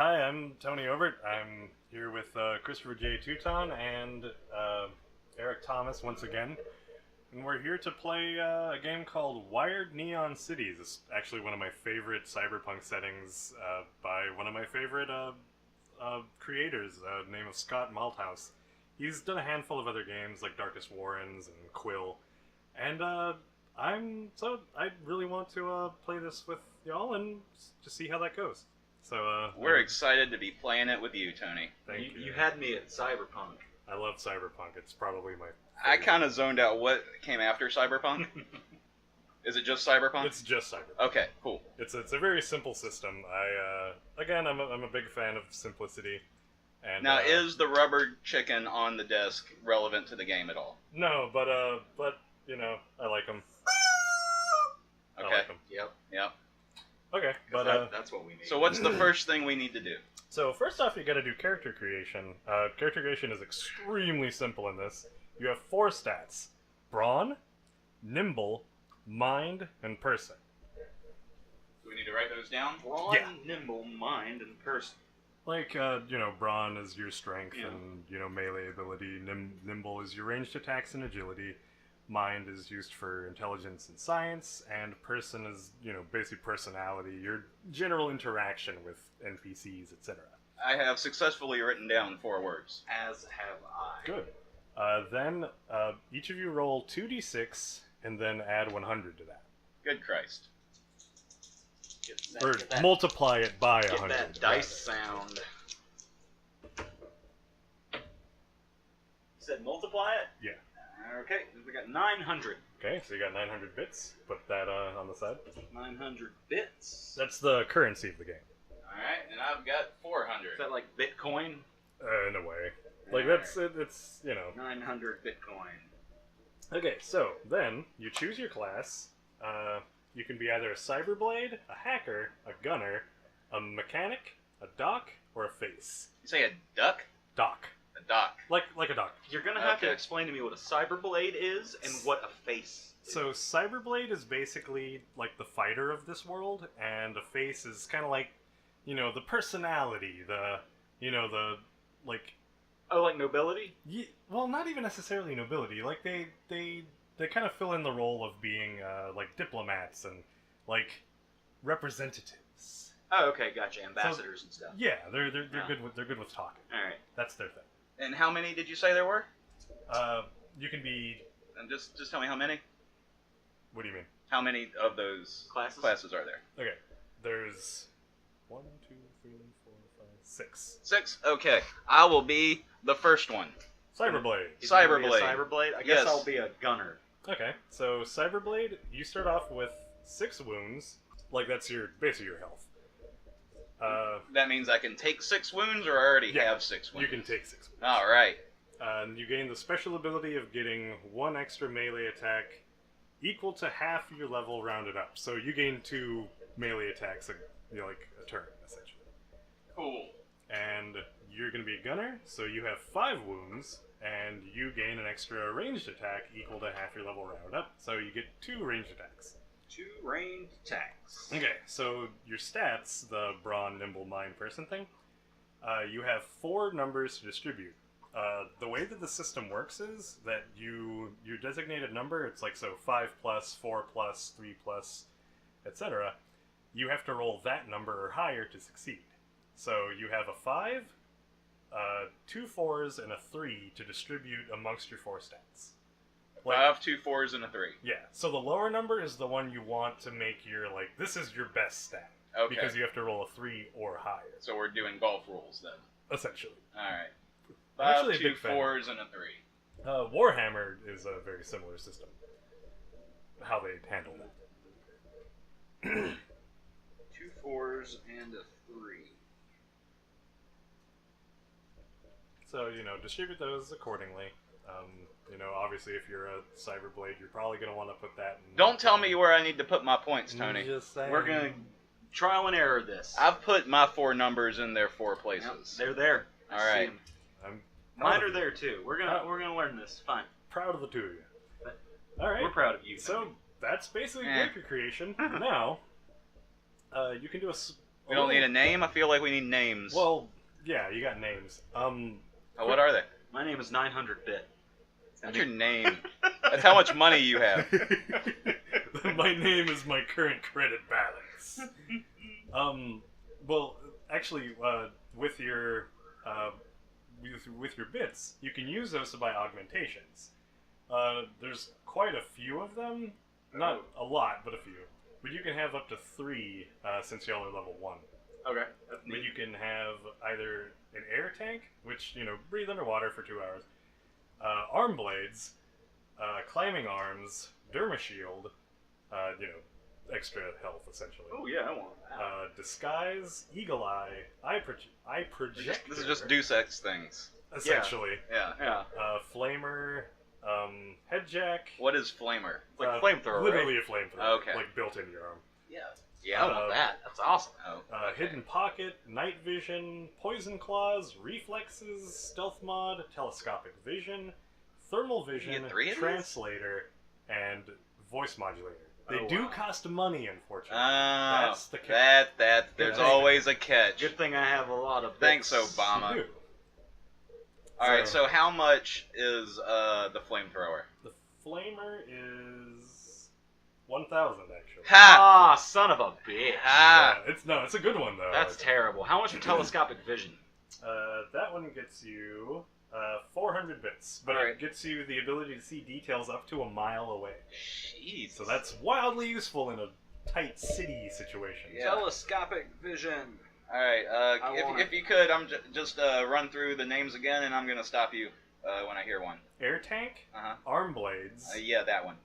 Hi, I'm Tony Overt. I'm here with Christopher J. Teuton and Eric Thomas once again. And we're here to play a game called Wired Neon Cities. It's actually one of my favorite cyberpunk settings by one of my favorite creators, name of Scott Malthouse. He's done a handful of other games like Darkest Warrens and Quill. And I really want to play this with y'all and just see how that goes. So we're excited to be playing it with you, Tony. Thank you. You had me at Cyberpunk. I love Cyberpunk. It's probably my favorite. I kind of zoned out what came after Cyberpunk. Is it just Cyberpunk? It's just Cyberpunk. Okay, cool. It's a very simple system. I'm a big fan of simplicity. And now, is the rubber chicken on the desk relevant to the game at all? No, but you know, I like them. Okay. I like them. Yep. Okay, but that's what we need. So what's the first thing we need to do? So first off, you got to do character creation. Character creation is extremely simple in this. You have 4 stats: brawn, nimble, mind, and person. Do we need to write those down? Brawn, Yeah. nimble, mind, and person. Like, you know, brawn is your strength Yeah. and, you know, melee ability. Nimble is your ranged attacks and agility. Mind is used for intelligence and science. And person is, you know, basically personality, your general interaction with NPCs, etc. I have successfully written down 4 words. As have I. Good. Then each of you roll 2d6 and then add 100 to that. Good Christ. Or multiply it by Get 100. that dice sound. You said multiply it? Yeah. Okay, we got 900. Okay, so you got 900 bits. Put that on the side. 900 bits. That's the currency of the game. Alright, and I've got 400. Is that like Bitcoin? In a way. Like, that's it, it's, you know. 900 Bitcoin. Okay, so then you choose your class. You can be either a cyberblade, a hacker, a gunner, a mechanic, a doc, or a face. You say a duck? Doc. A dock. Like a doc. You're gonna have to Okay. explain to me what a cyberblade is and what a face is. So cyberblade is basically like the fighter of this world, and a face is kind of like, you know, the personality, the like. Oh, like nobility? Well, not even necessarily nobility. Like they kind of fill in the role of being like diplomats and like representatives. Oh, okay, gotcha. Ambassadors and stuff. Yeah, they're Yeah. good with talking. All right. That's their thing. And how many did you say there were? You can be. And just tell me how many. What do you mean? How many of those Classes? are there? Okay, there's 1, 2, 3, 4, 5, 6. 6? Okay. I will be the first one. Cyberblade. He's gonna be a Cyberblade. Cyberblade? I guess Yes. I'll be a gunner. Okay, so Cyberblade, you start off with 6 wounds. Like that's basically your health. That means I can take 6 wounds, or I already Yeah, have 6 wounds? You can take 6 wounds. All right. And you gain the special ability of getting 1 extra melee attack equal to half your level rounded up. So you gain 2 melee attacks, like a turn, essentially. Cool. And you're going to be a gunner, so you have 5 wounds, and you gain an extra ranged attack equal to half your level rounded up. So you get 2 ranged attacks. 2 ranged attacks. Okay, so your stats, the brawn, nimble, mind, person thing, you have 4 numbers to distribute. The way that the system works is that your designated number, it's like 5 plus, 4 plus, 3 plus, etc. You have to roll that number or higher to succeed. So you have a 5, 2 4s, and a 3 to distribute amongst your 4 stats. 5, 2 4s, and a 3. Yeah, so the lower number is the one you want to make your, this is your best stat. Okay. Because you have to roll a 3 or higher. So we're doing golf rules then. Essentially. All right. I'm 5, actually a 2 big fan. 4s, and a 3. Warhammer is a very similar system. How they handle that. 2 4s and a 3. So, distribute those accordingly. Obviously if you're a Cyberblade, you're probably going to want to put that in... Don't tell me where I need to put my points, Tony. Just saying. We're gonna trial and error this. I've put my 4 numbers in their 4 Yep, places. they're there. I All see right. 'em. I'm Mine proud are of there too. We're gonna learn this. Fine. proud of the 2 of you. Alright. We're proud of you. So, that's basically Eh. character creation. Now, you can do We don't need a name? I feel like we need names. Well, yeah, you got names. Oh, what are they? My name is 900-bit. That's your name. That's how much money you have. My name is my current credit balance. Well, actually, with your bits, you can use those to buy augmentations. There's quite a few of them. Not a lot, but a few. But you can have up to 3 since y'all are level 1. Okay. That's But neat. you can have either an air tank, which, breathe underwater for 2 hours, arm blades, climbing arms, derma shield, extra health, essentially. Oh yeah, I want that. Disguise, eagle eye, eye projector. This is just Deus Ex things. Essentially. Yeah. Yeah. Flamer, head jack. What is Flamer? Like flamethrower, Literally right? a flamethrower. Okay. Like built into your arm. Yeah. Yeah, I want that. That's awesome. Oh, Hidden pocket, night vision, poison claws, reflexes, stealth mod, telescopic vision, thermal vision, get 3 of these? translator, and voice modulator. They Oh, do wow. cost money, unfortunately. Oh, That's the catch. there's Yeah. always a catch. Good thing I have a lot of. Thanks, bits. Obama. You do. Alright, so how much is the flamethrower? The flamer is 1,000 actually. Ha! Ah, son of a bitch. Ha! Yeah, it's a good one though. That's terrible. How much for telescopic vision? That one gets you 400 bits, but Alright. it gets you the ability to see details up to a mile away. Jeez. So that's wildly useful in a tight city situation. Yeah. Telescopic vision. Alright, want if you could, just run through the names again, and I'm gonna stop you when I hear one. Air tank, Uh-huh. arm blades. Yeah, that one.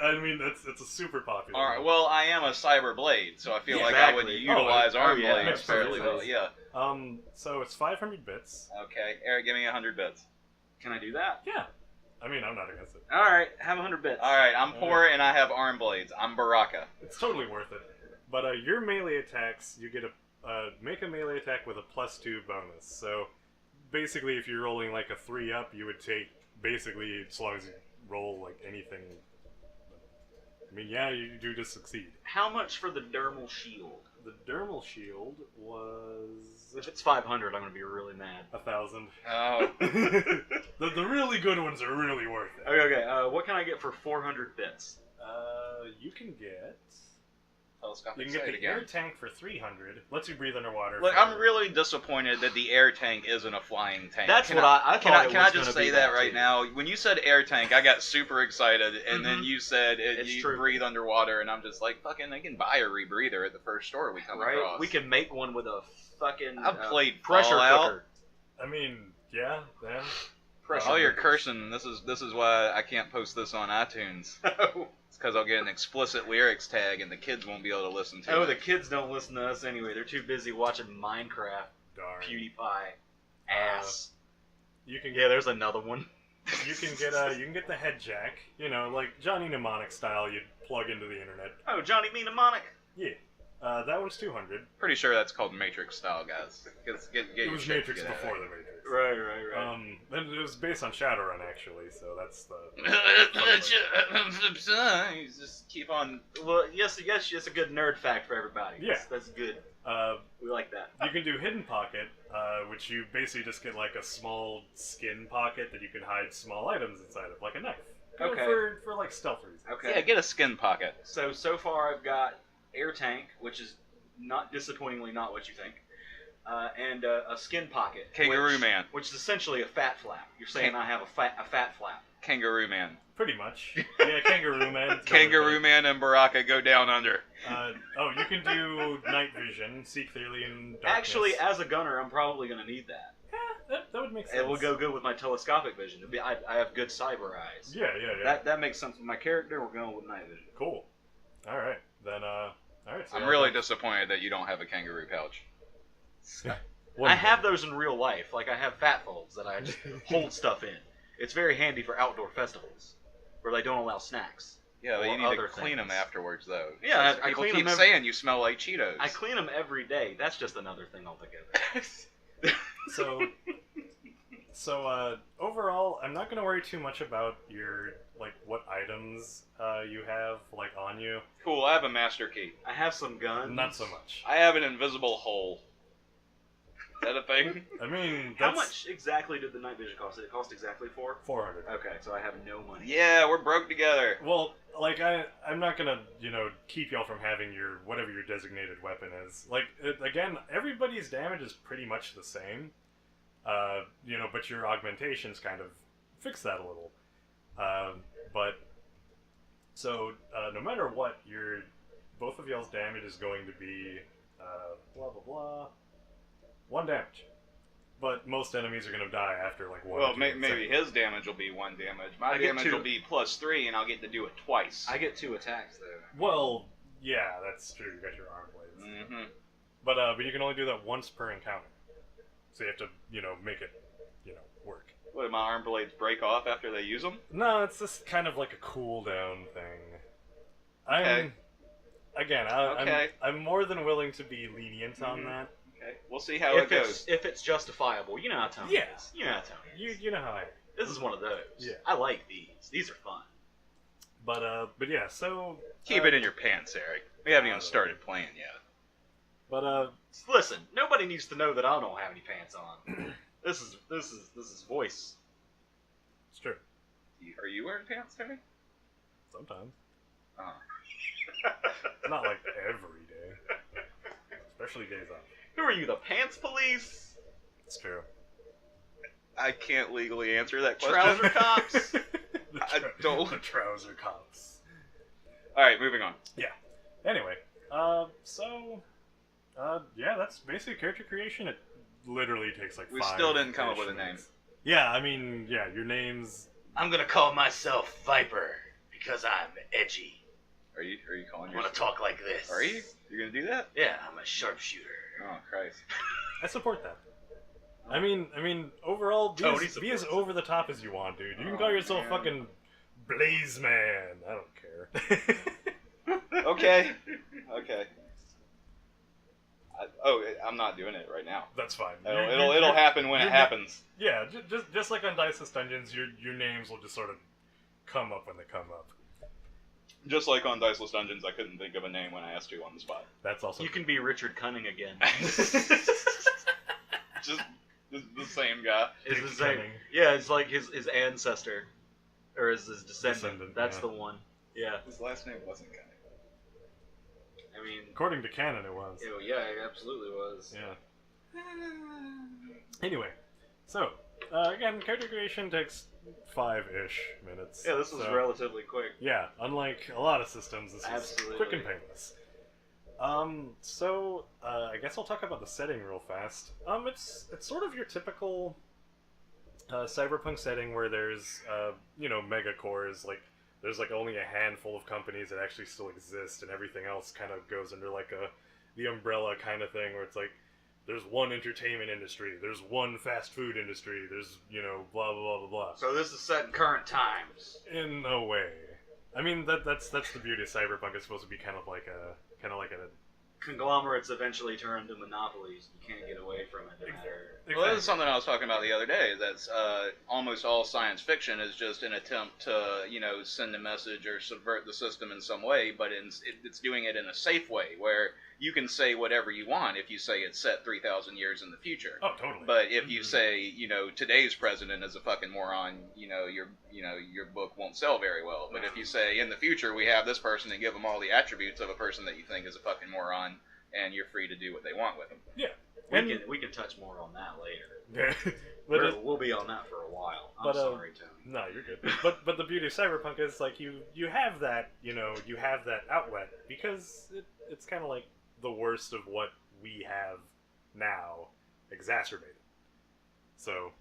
I mean, it's a super popular. Alright, one. well, I am a cyber blade, so I feel like I would Exactly. utilize arm yeah, blades makes fairly perfect well. sense. Yeah. So it's 500 bits. Okay, Eric, give me 100 bits. Can I do that? Yeah. I mean, I'm not against it. All right, have 100 bits. Alright, I'm poor and I have arm blades. I'm Baraka. It's totally worth it. But your melee attacks, you get a make a melee attack with a +2 bonus. So basically, if you're rolling like a 3-up, you would take basically as long as you roll like anything. I mean, yeah, you do just succeed. How much for the dermal shield? The dermal shield was If it's 500, I'm gonna be really mad. 1,000. Oh. The really good ones are really worth it. Okay. What can I get for 400 bits? You can get. Telescopic You can get sight the again. air tank for 300. Lets you breathe underwater. Look, for- I'm really disappointed that the air tank isn't a flying tank. That's Can what I Can thought. I just say that right now? When you said air tank, I got super excited, and then you said It's you true. breathe underwater, and I'm just like, fucking, I can buy a rebreather at the first store we come Right? across. We can make one with a fucking I've played pressure Fallout. cooker. I mean, yeah. Pressure Oh, you're cookers. cursing. This is why I can't post this on iTunes. It's because I'll get an explicit lyrics tag, and the kids won't be able to listen to Oh, it. the kids don't listen to us anyway. They're too busy watching Minecraft. Darn. PewDiePie. Ass. You can Yeah, get there's another one. you can get the head jack. Like Johnny Mnemonic style. You'd plug into the internet. Oh, Johnny B. Mnemonic. Yeah. That one's 200. Pretty sure that's called Matrix style, guys. Get It your was shit Matrix together. before the Matrix. Right. And it was based on Shadowrun actually, so that's the. You just keep on. Well, yes, it's a good nerd fact for everybody. Yeah. That's good. Uh, We like that. you can do hidden pocket, which you basically just get like a small skin pocket that you can hide small items inside of, like a knife. Good Okay. For like stealth reasons. Okay. Yeah, get a skin pocket. So far I've got air tank, which is not disappointingly not what you think, and a skin pocket. Kangaroo Man. Which is essentially a fat flap. You're saying I have a fat flap. Kangaroo Man. Pretty much. Yeah, Kangaroo Man. Kangaroo Man and Baraka go down under. You can do night vision, see clearly in darkness. Actually, as a gunner, I'm probably going to need that. that would make sense. It will go good with my telescopic vision. I have good cyber eyes. Yeah. That makes sense with my character. We're going with night vision. Cool. All right, then. All right. So I'm really disappointed that you don't have a kangaroo pouch. I have those in real life. Like I have fat folds that I just hold stuff in. It's very handy for outdoor festivals where they don't allow snacks. Yeah, but Or you need to other clean them things. afterwards, though. Yeah, Since I people clean keep them every- saying you smell like Cheetos. I clean them every day. That's just another thing altogether. So overall, I'm not going to worry too much about your like what items you have like on you. Cool, I have a master key. I have some guns. Not so much. I have an invisible hole. Is that a thing? I mean, How much exactly did the night vision cost? Did it cost exactly 400. Okay, so I have no money. Yeah, we're broke together. Well, like I'm not gonna keep y'all from having your whatever your designated weapon is. Like again, everybody's damage is pretty much the same. But your augmentations kind of fix that a little. But so no matter what, both of y'all's damage is going to be blah blah blah 1 damage. But most enemies are going to die after like 1. Well, maybe his damage will be 1 damage. My damage will be +3, and I'll get to do it twice. I get 2 attacks though. Well, yeah, that's true. You got your arm blades. Mm-hmm. But you can only do that once per encounter. So you have to make it work. What, my arm blades break off after they use them? No, it's just kind of like a cooldown thing. Okay. I'm more than willing to be lenient on that. Okay, we'll see how it goes. If it's justifiable, you know how Tony is. You know how Tony is. You know how I am. This is one of those. Yeah. I like these. These are fun. But yeah, so Keep it in your pants, Eric. We haven't even started playing yet. But Listen, nobody needs to know that I don't have any pants on. This is voice. it's true. Are you wearing pants, Tony? Sometimes. Oh. Not like every day. Especially days off. Who are you, the pants police? It's true. I can't legally answer that question. Trouser cops? I don't. The trouser cops. Alright, moving on. Yeah. Anyway, yeah, that's basically character creation. It literally takes like We 5 still didn't come up with a minutes. name. Yeah, I mean, yeah, your name's... I'm gonna call myself Viper because I'm edgy. Are you calling I wanna yourself? talk like this. Are you? You're gonna do that? Yeah, I'm a sharpshooter. Oh, Christ. I support that. I mean, overall, Tony be as supports over the top as you want, dude. You can call Oh, yourself man. fucking Blaze Man. I don't care. Okay. Okay. I'm not doing it right now. That's fine. It'll happen when it happens. Yeah, just like on Diceless Dungeons, your names will just sort of come up when they come up. Just like on Diceless Dungeons, I couldn't think of a name when I asked you on the spot. That's also You can be Richard Cunning again. Just the same guy. It's Dick the same. Cunning. Yeah, it's like his ancestor, or his descendant. Descendant, That's yeah. the one. Yeah. His last name wasn't Cunning. I mean, According to canon, it was. yeah, it absolutely was. Yeah. Anyway, so again, character creation takes 5-ish minutes. Yeah, this was so, relatively quick. Yeah, unlike a lot of systems, this Absolutely. is quick and painless. I guess I'll talk about the setting real fast. It's sort of your typical cyberpunk setting where there's mega cores, like there's like only a handful of companies that actually still exist, and everything else kind of goes under like the umbrella kind of thing, where it's like there's one entertainment industry, there's one fast food industry, there's blah blah blah blah blah. So this is set in current times. In a way, I mean that's the beauty of cyberpunk. It's supposed to be kind of like a Conglomerates eventually turn into monopolies. You can't get away from it, no matter. Well, this is something I was talking about the other day. That's almost all science fiction is just an attempt to, send a message or subvert the system in some way, but it's doing it in a safe way where you can say whatever you want if you say it's set 3,000 years in the future. Oh, totally. But if you say, today's president is a fucking moron, your book won't sell very well. But if you say in the future we have this person and give them all the attributes of a person that you think is a fucking moron, and you're free to do what they want with them. Yeah. We can touch more on that later. But We'll be on that for a while. I'm but, sorry, Tony. no, you're good. But the beauty of cyberpunk is like you have that you have that outlet because it's kind of like the worst of what we have now exacerbated. So,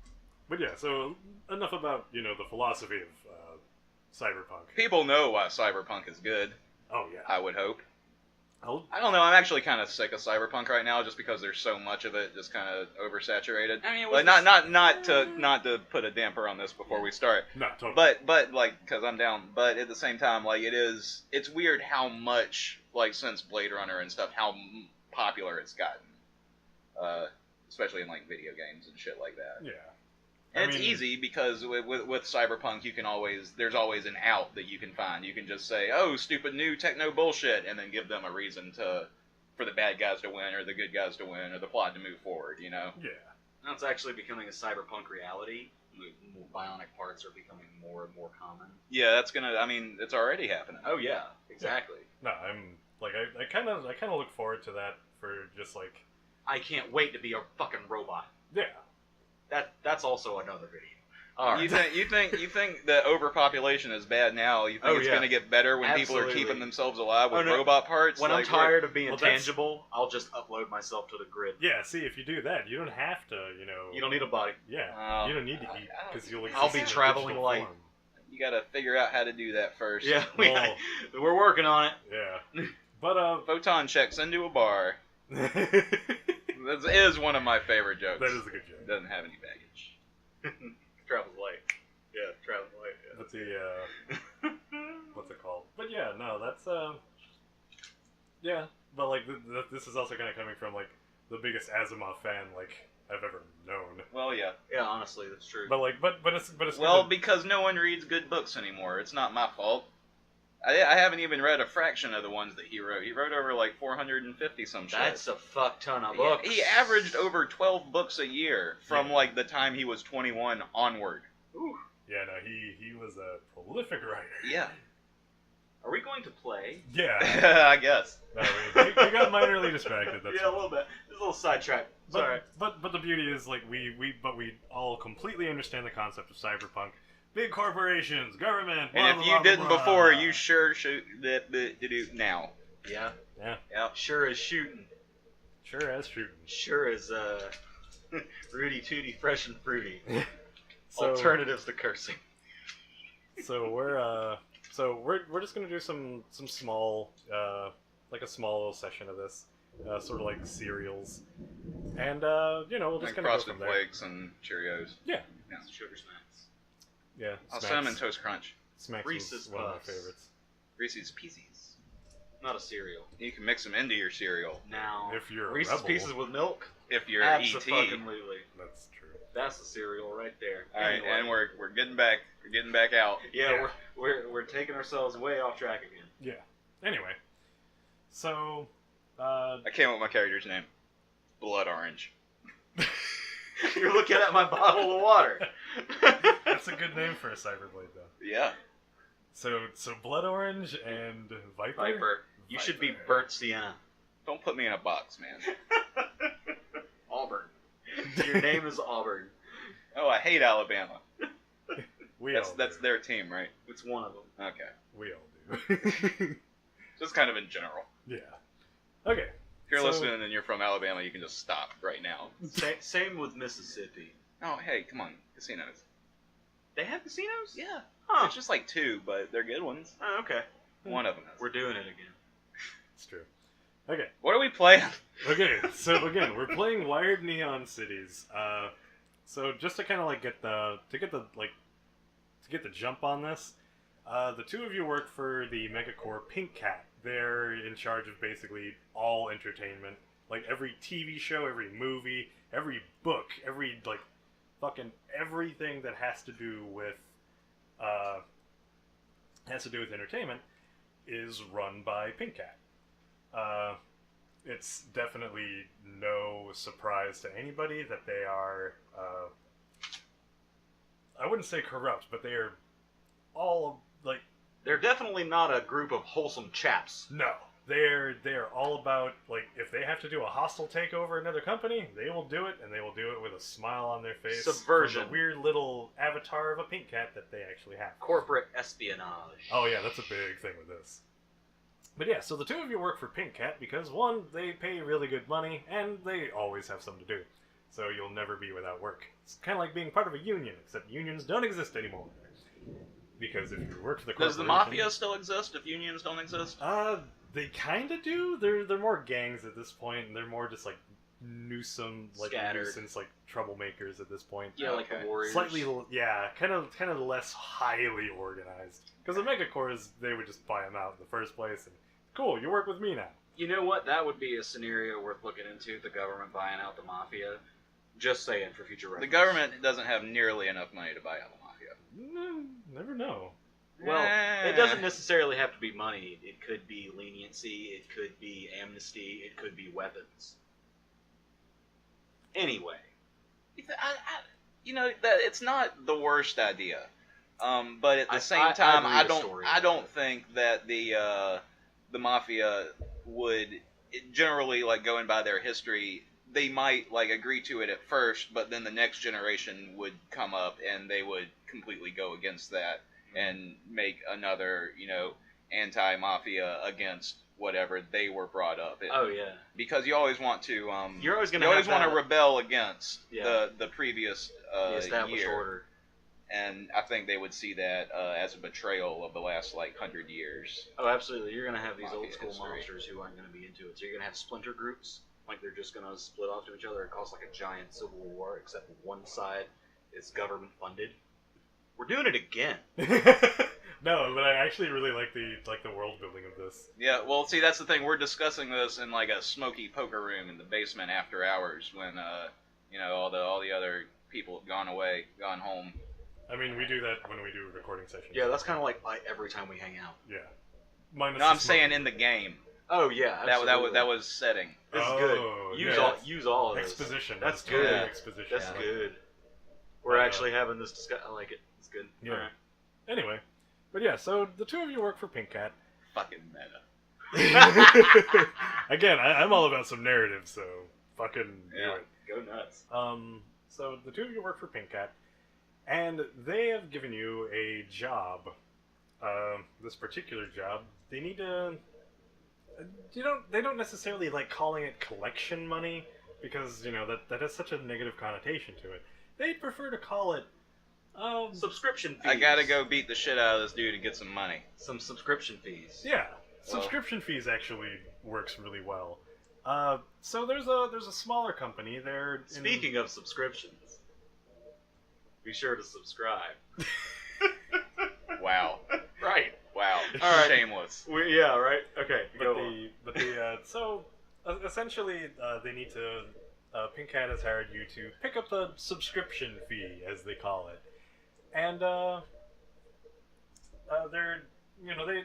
but yeah, so enough about the philosophy of cyberpunk. People know why cyberpunk is good. Oh yeah. I would hope. I'll, I don't know. I'm actually kind of sick of cyberpunk right now, just because there's so much of it, just kind of oversaturated. I mean, like not to put a damper on this before we start, no, totally. but like, because I'm down. But at the same time, like, it's weird how much, like, since Blade Runner and stuff, how popular it's gotten, especially in like video games and shit like that. Yeah. And it's easy because with Cyberpunk, there's always an out that you can find. You can just say, "Oh, stupid new techno bullshit," and then give them a reason for the bad guys to win or the good guys to win or the plot to move forward. You know? Yeah. Now it's actually becoming a cyberpunk reality. Bionic parts are becoming more and more common. Yeah, that's gonna. I mean, it's already happening. Oh yeah, exactly. No, I'm like I kind of look forward to that for just like I can't wait to be a fucking robot. yeah. That's also another video. All right. You think that overpopulation is bad now? You think it's going to get better when people are keeping themselves alive with robot parts? When I'm tired of being tangible, I'll just upload myself to the grid. Yeah, see, if you do that, you don't have to, you know. You don't need a body. Yeah, you don't need to eat because you'll. I'll be traveling light. You got to figure out how to do that first. Yeah, we're working on it. Yeah, but photon checks into a bar. That is one of my favorite jokes. That is a good joke. Doesn't have any baggage. Travels light. Yeah, travels light. Yeah. But the what's it called? But yeah, no, that's yeah. But like this is also kind of coming from like the biggest Asimov fan like I've ever known. Well, yeah. Yeah, honestly, that's true. But like, but it's well because no one reads good books anymore. It's not my fault. I haven't even read a fraction of the ones that he wrote. He wrote over like 450 some shit. That's a fuck ton of books. He averaged over 12 books a year from like the time he was 21 onward. Ooh. Yeah, no, he was a prolific writer. Yeah. Are we going to play? Yeah. I guess. No, we got minorly distracted. That's yeah, a little bit. Just a little sidetrack. Sorry. But the beauty is like we all completely understand the concept of cyberpunk. Big corporations, government. And if you didn't before, you sure should do now. Yeah. Yeah. Yep. Sure as shooting. Sure as shooting. Sure as Rudy Tooty Fresh and Fruity. So, alternatives to cursing. So we're just gonna do some small like a small little session of this, sort of like cereals, and you know we'll just like kind of go Frosted from there. Flakes and Cheerios. Yeah. Sugar Smacks. Yeah. Cinnamon Toast Crunch. Smacks Reese's is one of my Puffs. favorites. Reese's Pieces. Not a cereal. You can mix them into your cereal. Now, If you're a Reese's rebel. Pieces with milk? If you're ET. Abso-fucking-lutely. That's true. That's the cereal right there. All right, Anyway. and we're getting back. We're getting back out. Yeah, we're taking ourselves way off track again. Yeah. Anyway, so I came up with my character's name. Blood Orange. You're looking at my bottle of water. that's a good name for a Cyberblade, though. Yeah. So Blood Orange and Viper. Viper. You should be burnt sienna. Don't put me in a box, man. Auburn. Your name is Auburn. Oh, I hate Alabama. That's their team, right? It's one of them. Okay. We all do. Just kind of in general. Yeah. Okay. If you're So- listening and you're from Alabama, you can just stop right now. Same with Mississippi. Oh, hey, come on. Casinos. They have casinos? Yeah. Huh. It's just like 2, but they're good ones. Oh, okay. One of them is. We're doing it again. It's true. Okay. What are we playing? Okay. So again, we're playing Wired Neon Cities. So just to kind of like get the jump on this, the two of you work for the Megacorp Pink Cat. They're in charge of basically all entertainment, like every TV show, every movie, every book, every like fucking everything that has to do with entertainment is run by Pink Cat. It's definitely no surprise to anybody that they are, I wouldn't say corrupt, but they are all, like... They're definitely not a group of wholesome chaps. No. They're all about, like, if they have to do a hostile takeover another company, they will do it, and they will do it with a smile on their face. Subversion. From the weird little avatar of a pink cat that they actually have. Corporate espionage. Oh yeah, that's a big thing with this. But yeah, so the two of you work for Pink Cat because, one, they pay really good money, and they always have something to do. So you'll never be without work. It's kind of like being part of a union, except unions don't exist anymore. Because if you work for the corporation... Does the Mafia still exist if unions don't exist? They kind of do. They're more gangs at this point, and they're more just like nuisance like troublemakers at this point. Yeah, like the Warriors. Slightly, yeah, kind of less highly organized. Because the Megacores, they would just buy them out in the first place, and cool, you work with me now. You know what? That would be a scenario worth looking into, the government buying out the Mafia. Just saying for future The reference. government doesn't have nearly enough money to buy out the mafia. Never know. Well, it doesn't necessarily have to be money. It could be leniency. It could be amnesty. It could be weapons. Anyway. That it's not the worst idea. But at the same time, I I don't think that the mafia would generally, like, going by their history, they might, like, agree to it at first, but then the next generation would come up and they would completely go against that and make another, anti-mafia against whatever they were brought up in. Oh yeah. Because you always want to You're always going want to rebel against Yeah. the previous the established year. order. And I think they would see that as a betrayal of the last 100 years. Oh, absolutely. You're going to have these Mafia old school history. monsters who aren't going to be into it. So you're going to have splinter groups. Like, they're just going to split off to each other and cause, a giant civil war, except one side is government funded. We're doing it again. No, but I actually really like the world building of this. Yeah, well, see, that's the thing. We're discussing this in, a smoky poker room in the basement after hours when, all the other people have gone home. I mean, we do that when we do recording sessions. Yeah, that's kind of like every time we hang out. Yeah. Minus No, the I'm saying smoking. in the game. Oh, yeah, absolutely. That was setting. This is Oh, good. yeah. Use all of this. Exposition. That's totally good. Exposition. That's I like good. that. We're actually having this discussion. I like it. It's good. Yeah. All right. Anyway, but yeah, so the two of you work for Pink Cat. Fucking meta. Again, I'm all about some narrative, so fucking do Yeah. it. Go nuts. So the two of you work for Pink Cat, and they have given you a job. This particular job, they need to. They don't necessarily like calling it collection money because that has such a negative connotation to it. They'd prefer to call it Subscription fees. I gotta go beat the shit out of this dude to get some money. Some subscription fees. Yeah, subscription fees actually works really well. So there's a smaller company. Speaking of subscriptions, be sure to subscribe. Wow. Right. Wow. All right. Shameless. Yeah. Right. Okay. So essentially they need to. Pink Cat has hired you to pick up the subscription fee, as they call it, and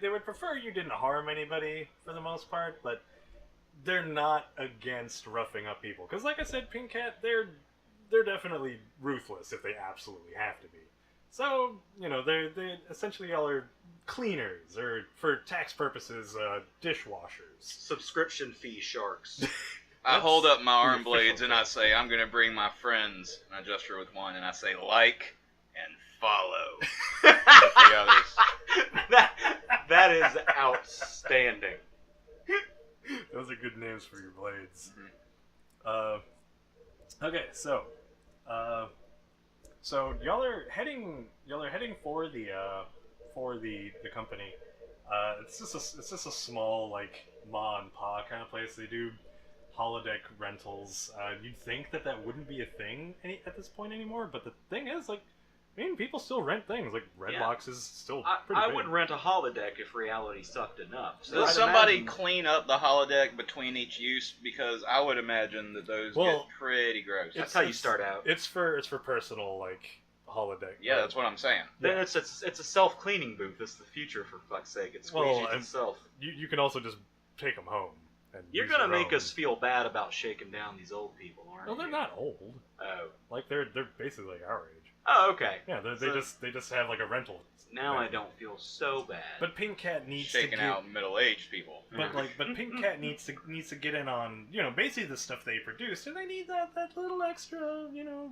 they would prefer you didn't harm anybody for the most part, but they're not against roughing up people because, like I said, Pink Cat they're definitely ruthless if they absolutely have to be. So they essentially all are cleaners or, for tax purposes, dishwashers. Subscription fee sharks. I hold up my arm official blades and I term. say, I'm going to bring my friends. And I gesture with one and I say, like and follow. With the others. that is outstanding. Those are good names for your blades. Mm-hmm. Okay, so y'all are heading for the company. It's just a small ma and pa kind of place. They do holodeck rentals. You'd think that wouldn't be a thing at this point anymore, but the thing is, people still rent things. Redbox is still pretty I big. would rent a holodeck if reality sucked enough. So Does I'd somebody imagine- clean up the holodeck between each use? Because I would imagine that those get pretty gross. That's how you start out. It's for personal holodeck. Yeah, that's what I'm saying. Then it's a self-cleaning booth. It's the future, for fuck's sake. It squeegees itself. You can also just take them home. And You're use gonna your make own. us feel bad about shaking down these old people, aren't Well, you? they're not old. Oh. They're basically our age. Oh, okay. Yeah, they just have a rental. Now thing. I don't feel so bad. But Pink Cat needs Shaking to get, out middle-aged people. but Pink Cat needs to get in on basically the stuff they produce, and they need that little extra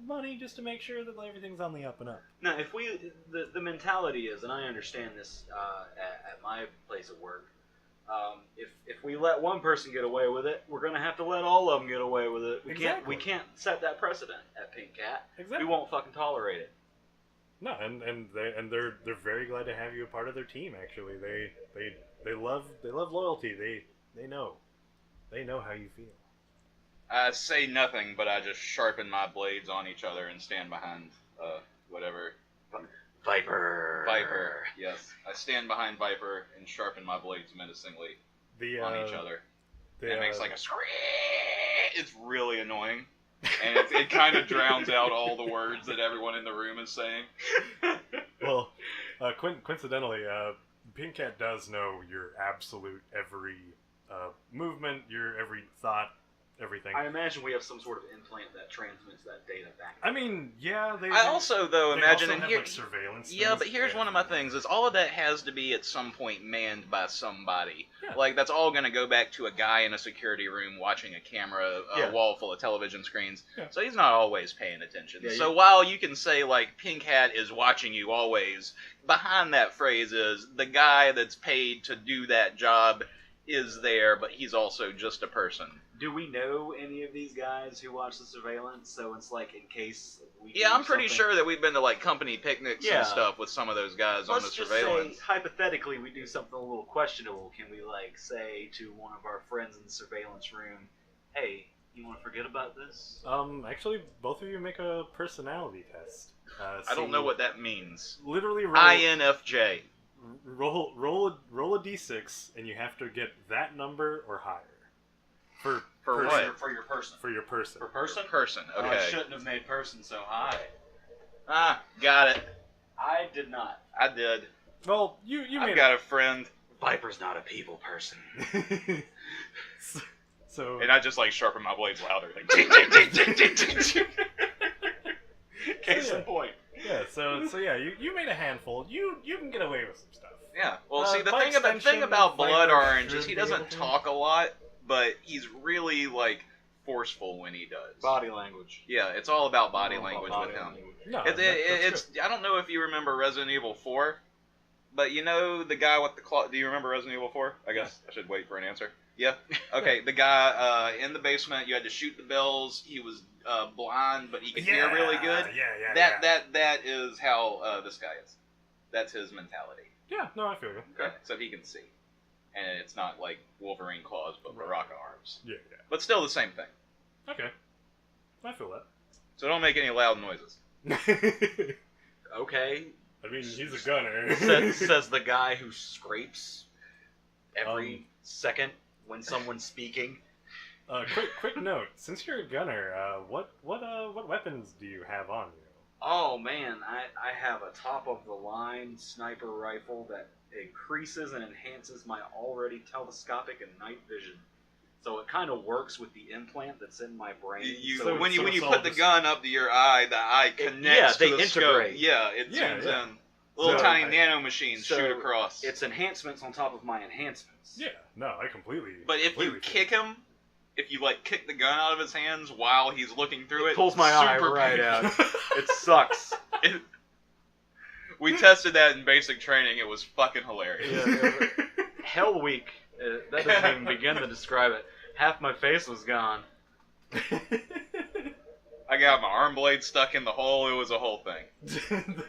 money just to make sure that everything's on the up and up. Now, if the mentality is, and I understand this at my place of work, if we let one person get away with it, we're gonna have to let all of them get away with it. We can't set that precedent at Pink Cat. Exactly. We won't fucking tolerate it. No, and they're very glad to have you a part of their team. Actually, they love loyalty. They know how you feel. I say nothing, but I just sharpen my blades on each other and stand behind whatever. Viper. Yes. I stand behind Viper and sharpen my blades menacingly on each other. And it makes a screech. It's really annoying. and it kind of drowns out all the words that everyone in the room is saying. Well, coincidentally, Pink Cat does know your absolute every movement, your every thought, everything. I imagine we have some sort of implant that transmits that data back. I mean, yeah, I also, though, imagine also have, here, like, surveillance. yeah, things. but here's one of my things: is all of that has to be at some point manned by somebody. Yeah. Like that's all going to go back to a guy in a security room watching a camera, a wall full of television screens. Yeah. So he's not always paying attention. Yeah, so while you can say like Pink Hat is watching you always, behind that phrase is the guy that's paid to do that job is there, but he's also just a person. Do we know any of these guys who watch the surveillance? So it's like in case we Yeah, do I'm pretty something- sure that we've been to like company picnics Yeah. and stuff with some of those guys on the Let's just surveillance. say, hypothetically, we do something a little questionable. Can we, like, say to one of our friends in the surveillance room, hey, you want to forget about this? Actually, both of you make a personality test. I don't know what that means. Literally roll INFJ. roll a d6, and you have to get that number or higher. For what? For your person. For your person. For person? Person. Oh, I Okay. shouldn't have made person so high. Ah, got it. I did not. I did. Well, you I've made got a friend, Viper's not a people person. it. So and I just like sharpen my blades louder. Like, ting, ting, ting, ting, ting, ting, ting. Case Yeah. in point. yeah, so yeah, you made a handful. You can get away with some stuff. Yeah. Well, see, the by thing extension, about Blood Viper Orange is should he be able doesn't to. talk a lot, but he's really like forceful when he does. Body language. Yeah, it's all about body All about language body with him. language. No, It's that's good. I don't know if you remember Resident Evil 4, but you know the guy with the claw. Do you remember Resident Evil 4? I guess I should wait for an answer. Yeah. Okay. The guy in the basement. You had to shoot the bells. He was blind, but he could hear really good. Yeah. That is how this guy is. That's his mentality. Yeah, no, I feel you. Okay. So he can see, and it's not like Wolverine claws, but Right. Baraka arms. Yeah. But still the same thing. Okay. I feel So don't make any loud noises. that. Okay. I mean, he's a gunner. Says the guy who scrapes every second when someone's speaking. Quick note. Since you're a gunner, what weapons do you have on you? Oh man, I have a top of the line sniper rifle that increases and enhances my already telescopic and night vision. So it kind of works with the implant that's in my brain. So when you it's all put the just- gun up to your eye, the eye connects they to the integrate. scope. Yeah, it Yeah, zooms yeah. in. Little So- tiny nano machines so shoot across. it's enhancements on top of my enhancements. Yeah, no, I completely. But if you completely kick him, if you like kick the gun out of his hands while he's looking through it, Pulls my eye super right painful. out. It sucks. We tested that in basic training. It was fucking hilarious. Yeah, Hell Week. That doesn't even begin to describe it. Half my face was gone. I got my arm blade stuck in the hole. It was a whole thing.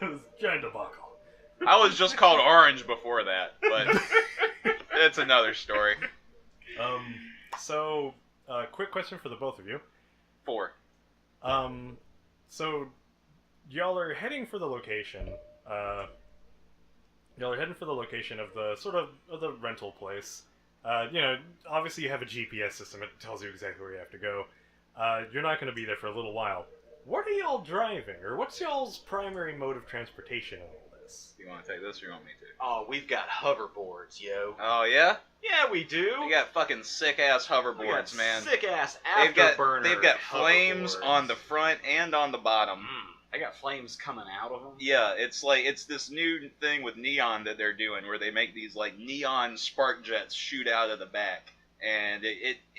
That was giant debacle. I was just called Orange before that, but it's another story. So, quick question for the both of you. 4. So, y'all are heading for the location. Y'all are heading for the location of the of the rental place. Obviously you have a GPS system. It tells you exactly where you have to go. You're not going to be there for a little while. What are y'all driving, or what's y'all's primary mode of transportation in all this? You want to take this or you want me to? Oh, we've got hoverboards, yo. Oh, yeah? Yeah, we do. We got fucking sick-ass We got hoverboards, man. sick ass They've afterburner. got flames hoverboards. on the front and on the bottom. I got flames coming out of them. Yeah, it's this new thing with neon that they're doing where they make these like neon spark jets shoot out of the back. And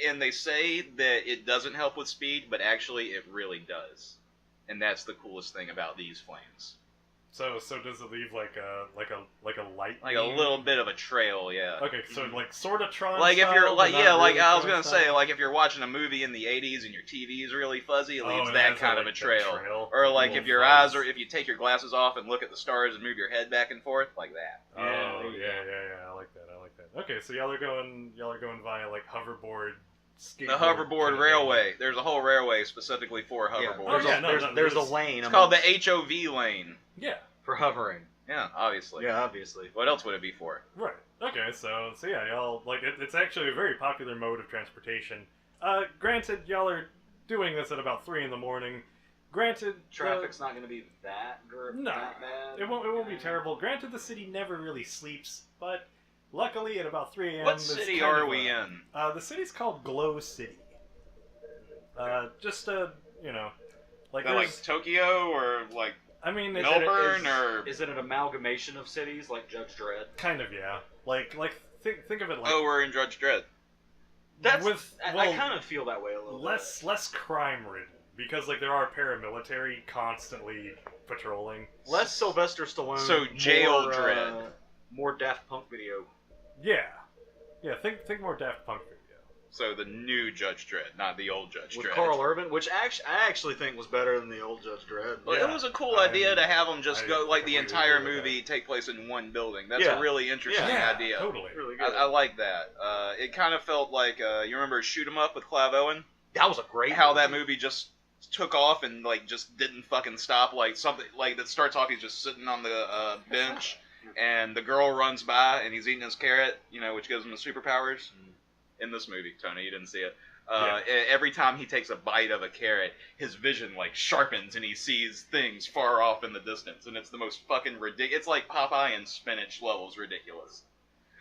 and they say that it doesn't help with speed, but actually it really does. And that's the coolest thing about these flames. So does it leave like a light? Like a beam? little bit of a trail, yeah. Okay, so like sort of Tron. Like if you're style, like but not yeah, like really I was Tron gonna say, style? like if you're watching a movie in the '80s and your TV is really fuzzy, it leaves and that has kind like of a that trail. Or like little if your fuzz. eyes are, if you take your glasses off and look at the stars and move your head back and forth, like that. Oh Yeah, yeah. I like that. Okay, so y'all are going via like hoverboard. The skateboard hoverboard kind of railway. There's a whole railway specifically for Yeah, hoverboards. there's a lane. It's called the amongst- HOV lane. thing. Yeah. for hovering. Yeah, obviously. Yeah, obviously. What else would it be for? Right. Okay. So yeah, y'all like it's actually a very popular mode of transportation. Granted, y'all are doing this at about 3 in the morning. Granted, Traffic's not going to be that that bad. It won't be terrible. Granted, the city never really sleeps, but luckily at about 3 a.m. What city are we in? The city's called Glow City. Like Tokyo or like I mean, Melbourne or is it an amalgamation of cities like Judge Dredd? Kind of, yeah. Think of it like we're in Judge Dredd. I kind of feel that way a little bit. Less crime ridden because there are paramilitary constantly patrolling. Less Sylvester Stallone. So jail Dredd. More Daft Punk video. Yeah. Think more Daft Punk video. So the new Judge Dredd, not the old Judge Dredd. With Carl Urban, which I actually think was better than the old Judge Dredd. Well, it was a cool idea to have them just go the entire movie take place in one building. That's a really interesting idea. Totally. Really good. I like that. It kind of felt like you remember Shoot 'Em Up with Clive Owen? That was a great How movie. that movie just took off and just didn't fucking stop. Something that starts off, he's just sitting on the bench, and the girl runs by and he's eating his carrot, which gives him the superpowers. In this movie, Tony, you didn't see it. Every time he takes a bite of a carrot, his vision sharpens and he sees things far off in the distance, and it's the most fucking ridiculous. It's like Popeye and spinach levels ridiculous.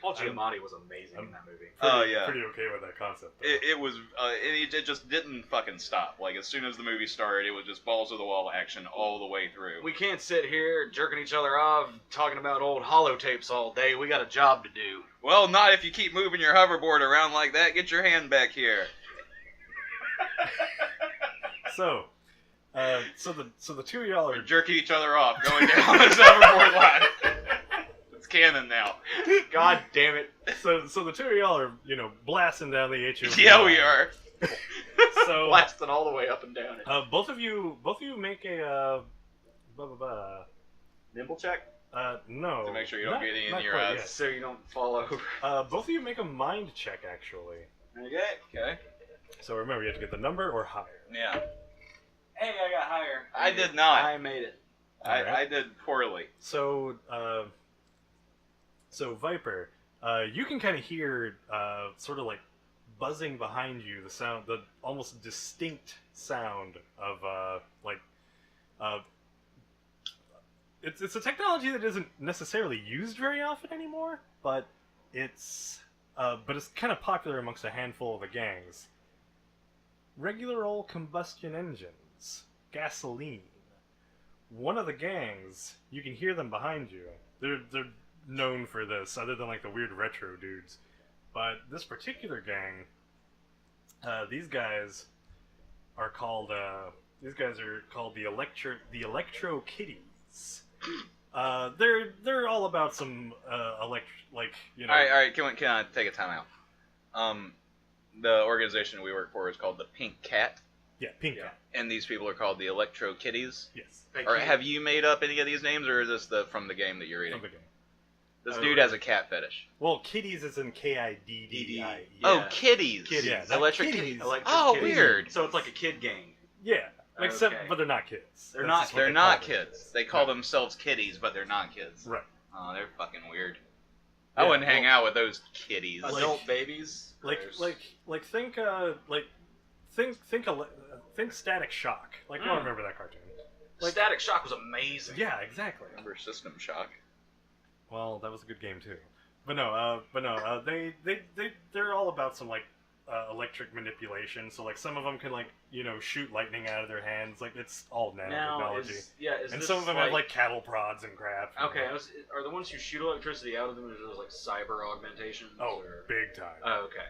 Paul Giamatti was amazing in that movie. Pretty okay with that concept. It was. It just didn't fucking stop. As soon as the movie started, it was just balls to the wall action all the way through. We can't sit here jerking each other off, talking about old holotapes all day. We got a job to do. Well, not if you keep moving your hoverboard around like that. Get your hand back here. So the two of y'all are jerking each other off going down this hoverboard line. It's canon now. God damn it. So the two of y'all are blasting down the HOV. Yeah, we are. So blasting all the way up and down it. Both of you make a nimble check. No. To make sure you don't get any in your eyes. So you don't fall over. Both of you make a mind check, actually. Okay. So remember, you have to get the number or higher. Yeah. Hey, I got higher. I did not. I made it. I did poorly. So Viper, you can kind of hear sort of buzzing behind you, the almost distinct sound of it's a technology that isn't necessarily used very often anymore, but it's kind of popular amongst a handful of the gangs. Regular old combustion engines, gasoline. One of the gangs, you can hear them behind you. They're known for this, other than the weird retro dudes. But this particular gang, these guys are called the Electro Kitties. They're all about some All right. Can I take a time out? The organization we work for is called the Pink Cat. Yeah, Pink Cat. And these people are called the Electro Kitties. Yes. Have you made up any of these names, or is this from the game that you're reading? From the game. This dude has a cat fetish. Well, kitties is in Kiddie. Oh, kitties. Yeah, Electric kitties. Oh, weird. So it's like a kid gang. Yeah. Except, but they're not kids. They're not kids. They call themselves kitties, but they're not kids. Right. Oh, they're fucking weird. I wouldn't hang out with those kitties. Adult babies. Think Static Shock. I don't remember that cartoon. Static Shock was amazing. Yeah, exactly. Remember System Shock? Well, that was a good game too. But no, they're all about some electric manipulation. So some of them can shoot lightning out of their hands. It's all nanotechnology. And some of them have cattle prods and crap. Okay, are the ones who shoot electricity out of them those cyber augmentations? Oh, big time. Oh, okay.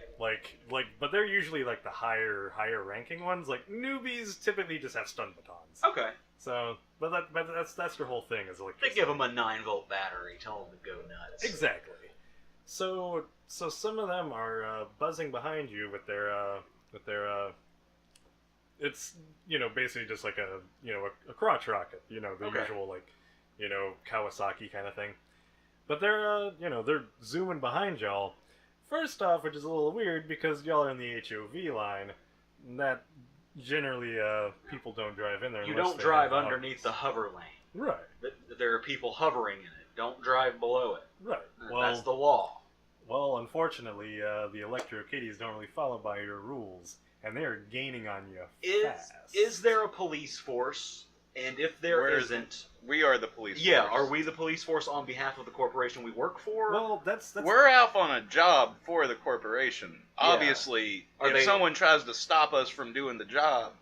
But they're usually the higher ranking ones. Newbies typically just have stun batons. Okay. So, but that's their whole thing is They give them a 9-volt battery, tell them to go nuts. Exactly. So some of them are buzzing behind you with their it's basically just a crotch rocket, the usual Kawasaki kind of thing. But they're zooming behind y'all. First off, which is a little weird because y'all are in the HOV line, and that generally people don't drive in there. You don't drive underneath the hover lane. Right. There are people hovering in it. Don't drive below it. Right. Well, that's the law. Well, unfortunately, the Electro Kitties don't really follow by your rules. and they are gaining on you fast. Is there a police force? And if there isn't, we are the police yeah, force. are we the police force on behalf of the corporation we work for? Well, that's we're out on a job for the corporation. Yeah. Obviously, if They- someone tries to stop us from doing the job,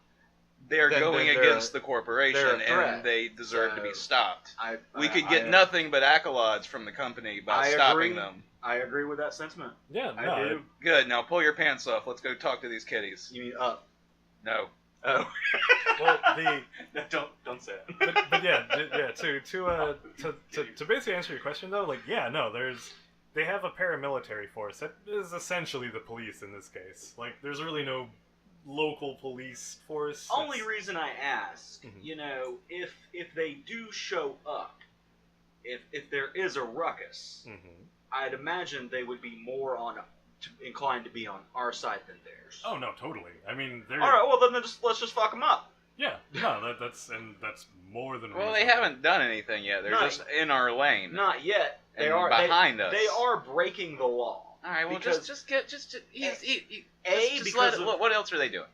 they're Then going they're- against the they're corporation, a threat. and they deserve to be So, stopped. We could get I- nothing but accolades from the company by I stopping agree. them. I agree with that sentiment. yeah. I No, do. Good. Now pull your pants off. Let's go talk to these kitties. You mean up? No. Oh. well, the don't say it. but yeah, to basically answer your question though, like yeah, no, they have a paramilitary force that is essentially the police in this case. Like there's really no local police force. Only reason I ask, Mhm. you know, if they do show up, if there is a ruckus, Mm-hmm. I'd imagine they would be more inclined to be on our side than theirs. Oh no, totally. I mean, they're All right, well then let's just fuck them up. yeah, no, that's more than Well, they reasonable. haven't done anything yet. They're Not- just in our lane. Not yet. They And are behind us. They are breaking the law. All right. Well, Because- just because let it, of- what else are they doing?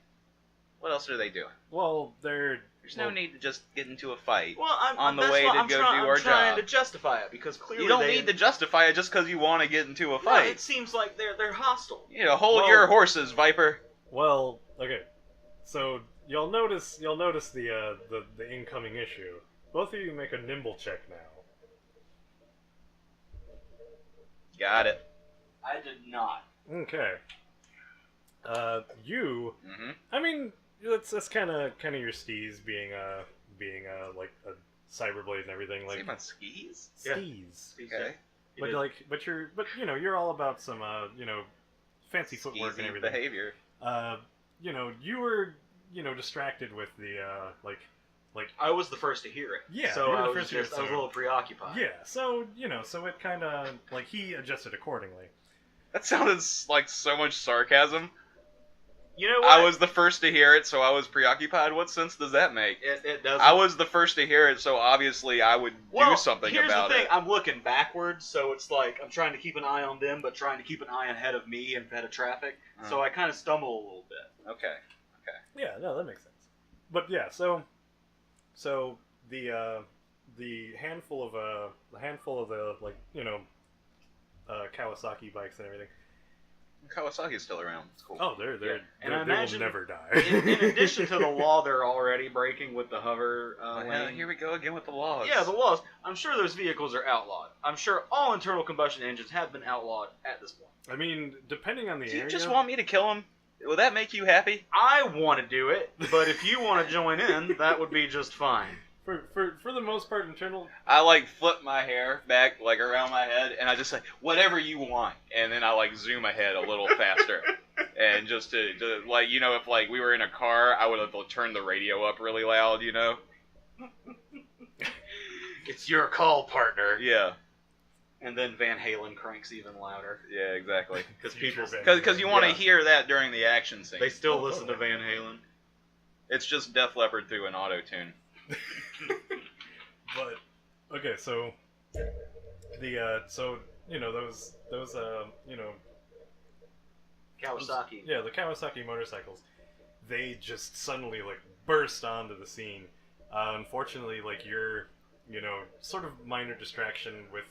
What else are they doing? Well, they're There's no need to just get into a fight. Well, On the that's way why to I'm go try- do I'm our trying job. to justify it because clearly You don't they need to justify it just because you want to get into a No, fight. it seems like they're hostile. You know, hold Well- your horses, Viper. well, okay. So you'll notice the incoming issue. Both of you make a nimble check now. Got it. I did not. Okay. You. Mm-hmm. I mean, that's kind of your steez being like a cyberblade and everything like Same on skis. Yeah. steez. Okay. But you're all about some fancy footwork and Skeezy everything. behavior. You were distracted with the I was the first to hear it. Yeah, So you were I the was first to hear just it, I was a so- little preoccupied. yeah. So so it kind of like he adjusted accordingly. That sounded like so much sarcasm. You know what? I was the first to hear it, so I was preoccupied. What sense does that make? It doesn't. I was the first to hear it, so obviously I would do something here's about the thing. it. I'm looking backwards, so it's like I'm trying to keep an eye on them, but trying to keep an eye ahead of me and ahead of traffic. So I kind of stumble a little bit. Okay. Yeah, no, that makes sense. But yeah, so the handful of the Kawasaki bikes and everything. Kawasaki's still around. It's cool. Oh, they're And I they will imagine never die. In addition to the law, they're already breaking with the hover Yeah, lane. here we go again with the laws. Yeah, the laws. I'm sure those vehicles are outlawed. I'm sure all internal combustion engines have been outlawed at this point. I mean, depending on the Do you area. just want me to kill him? Will that make you happy? I want to do it, but if you want to join in, that would be just fine. For the most part, internal. I flip my hair back around my head, and I just say whatever you want, and then I zoom ahead a little faster, and just to if we were in a car, I would have turned the radio up really loud, It's your call, partner. Yeah, And then Van Halen cranks even louder. yeah, exactly. Because people, Because you want to Yeah. hear that during the action scene. they still listen to Van Halen. It's just Def Leppard through an auto tune. But okay, so those Kawasaki. yeah, the Kawasaki motorcycles, they just suddenly burst onto the scene. Unfortunately, your sort of minor distraction with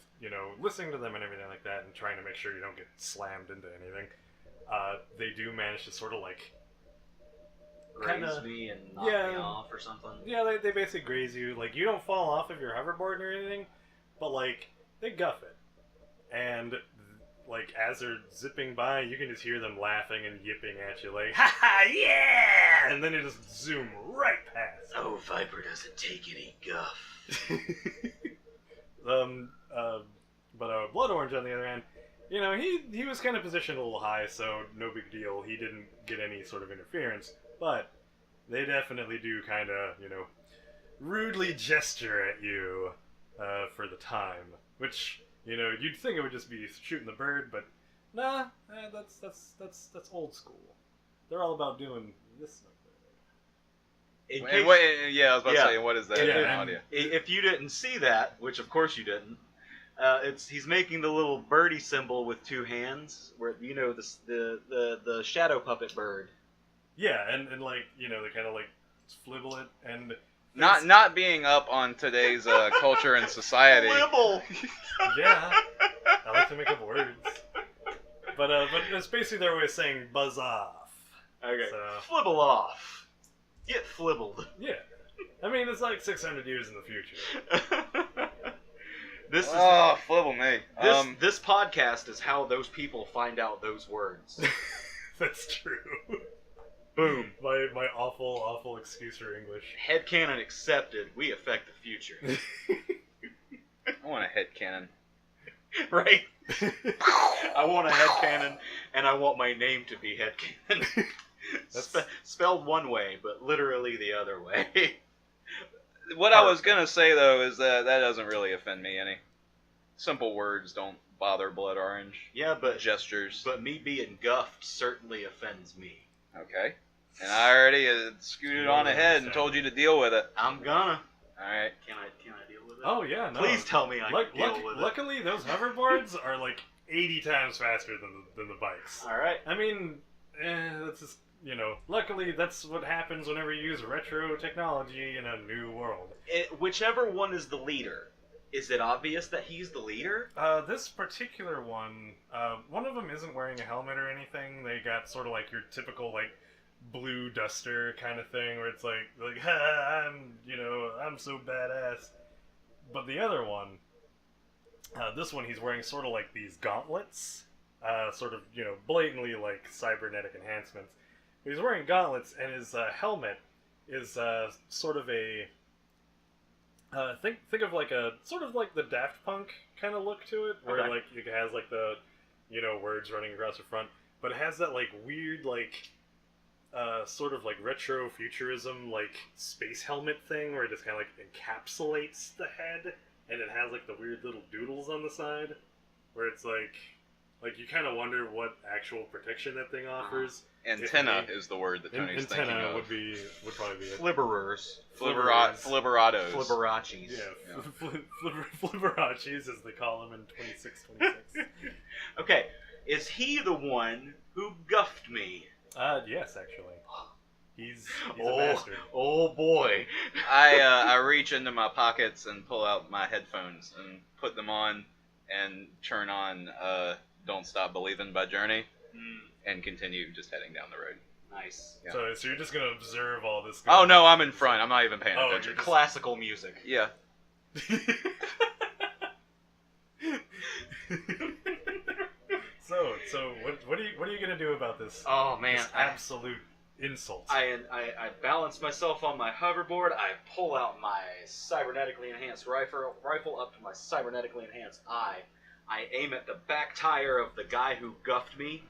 listening to them and everything like that, and trying to make sure you don't get slammed into anything. They do manage to sort of Graze kinda- me and knock yeah. me off or something. yeah, they basically graze you. You don't fall off of your hoverboard or anything, but they guff it, and as they're zipping by, you can just hear them laughing and yipping at you ha ha, yeah, and then you just zoom right past. Oh, Viper doesn't take any guff. But Blood Orange, on the other hand, he was kind of positioned a little high, so no big deal. He didn't get any sort of interference, but they definitely do kind of, rudely gesture at you for the time, which you'd think it would just be shooting the bird, but nah, that's old school. They're all about doing this. In And case- I was about Yeah. to say, what is that Yeah, in and- audio? If you didn't see that, which of course you didn't, he's making the little birdie symbol with two hands, where the shadow puppet bird. Yeah, and like, you know, they kind of like flibble it, and Not being up on today's culture and society. Flibble. yeah, I like to make up words. But it's basically their way of saying buzz off. Okay. So, Flibble off. Get flibbled. yeah. I mean, it's like 600 years in the future. This is flibble me. this podcast is how those people find out those words. That's true. Boom. My awful excuse for English. Headcanon accepted. We affect the future. I want a headcanon. Right? I want a headcanon, and I want my name to be headcanon. Spelled one way, but literally the other way. What I was gonna say though is that doesn't really offend me any. Simple words don't bother Blood Orange. Yeah, but Gestures. But me being guffed certainly offends me. Okay. And I already scooted on ahead and told you to deal with it. I'm gonna. Alright. Can I deal with it? Oh yeah, no. Please tell me I can deal with it. Luckily, those hoverboards are like 80 times faster than the bikes. All right. I mean, that's just, you know. Luckily, that's what happens whenever you use retro technology in a new world. Whichever one is the leader. Is it obvious that he's the leader? This particular one of them isn't wearing a helmet or anything. They got sort of like your typical like blue duster kind of thing, where it's like ha, I'm so badass. But the other one, this one, he's wearing sort of like these gauntlets, sort of, you know, blatantly like cybernetic enhancements. But he's wearing gauntlets, and his helmet is sort of a think of like a sort of like the Daft Punk kind of look to it, where like it has like the, you know, words running across the front, but it has that like weird like sort of like retro futurism like space helmet thing, where it just kind of like encapsulates the head, and it has like the weird little doodles on the side, where it's like you kind of wonder what actual protection that thing offers. Antenna is the word that Tony's thinking of. Antenna would probably be it. Flibberers. Flibberados. Flibberachis. Yeah, flibberachis as they call them in 2626. Okay, is he the one who guffed me? Yes, actually. He's a bastard. Oh boy. I reach into my pockets and pull out my headphones and put them on and turn on Don't Stop Believin' by Journey and continue just heading down the road. Nice. Yeah. So you're just gonna observe all this. Oh no, I'm in front. I'm not even paying attention. You're just... Classical music. Yeah. So what are you gonna do about this? Oh man, this absolute insult. I balance myself on my hoverboard. I pull out my cybernetically enhanced rifle up to my cybernetically enhanced eye. I aim at the back tire of the guy who guffed me,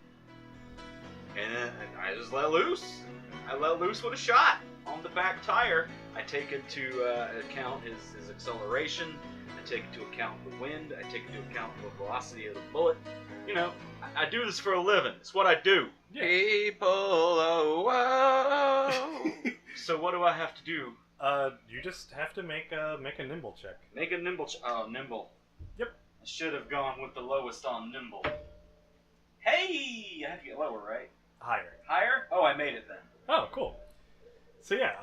and I just let loose. I let loose with a shot on the back tire. I take into account his acceleration. I take into account the wind. I take into account the velocity of the bullet. You know, I do this for a living. It's what I do. Yeah. People, oh, whoa. So what do I have to do? You just have to make a nimble check. Make a nimble oh, nimble. Yep. I should have gone with the lowest on nimble. Hey! I have to get lower, right? Higher. Higher? Oh, I made it then. Oh, cool. So yeah,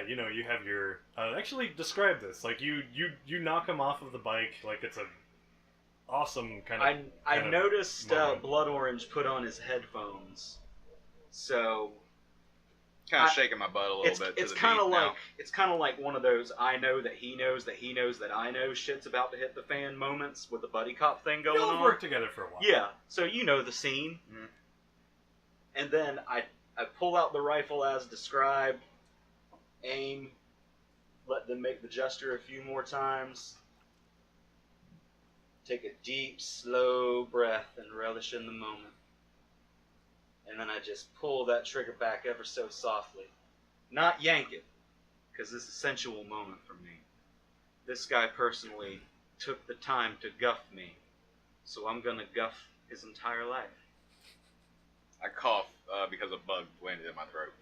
you know, you have your actually describe this. Like you knock him off of the bike like it's a awesome kind of. I noticed Blood Orange put on his headphones, so kind of shaking my butt a little bit. It's kind of like it's kind of like one of those I know that he knows that he knows that I know shit's about to hit the fan moments with the buddy cop thing going on. You'll work together for a while. Yeah, so you know the scene. Mm-hmm. And then I pull out the rifle as described, aim, let them make the gesture a few more times. Take a deep, slow breath and relish in the moment. And then I just pull that trigger back ever so softly. Not yank it, because this is a sensual moment for me. This guy personally took the time to guff me, so I'm gonna guff his entire life. I cough because a bug landed in my throat.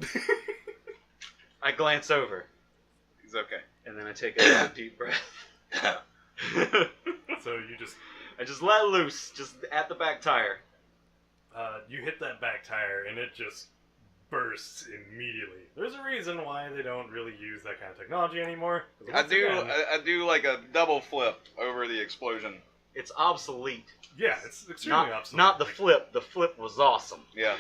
I glance over. He's okay. And then I take a deep breath. So you just... I just let loose, just at the back tire. you hit that back tire and it just bursts immediately. There's a reason why they don't really use that kind of technology anymore. I do like a double flip over the explosion. It's obsolete. Yeah, it's extremely obsolete. Not the flip. The flip was awesome. Yeah.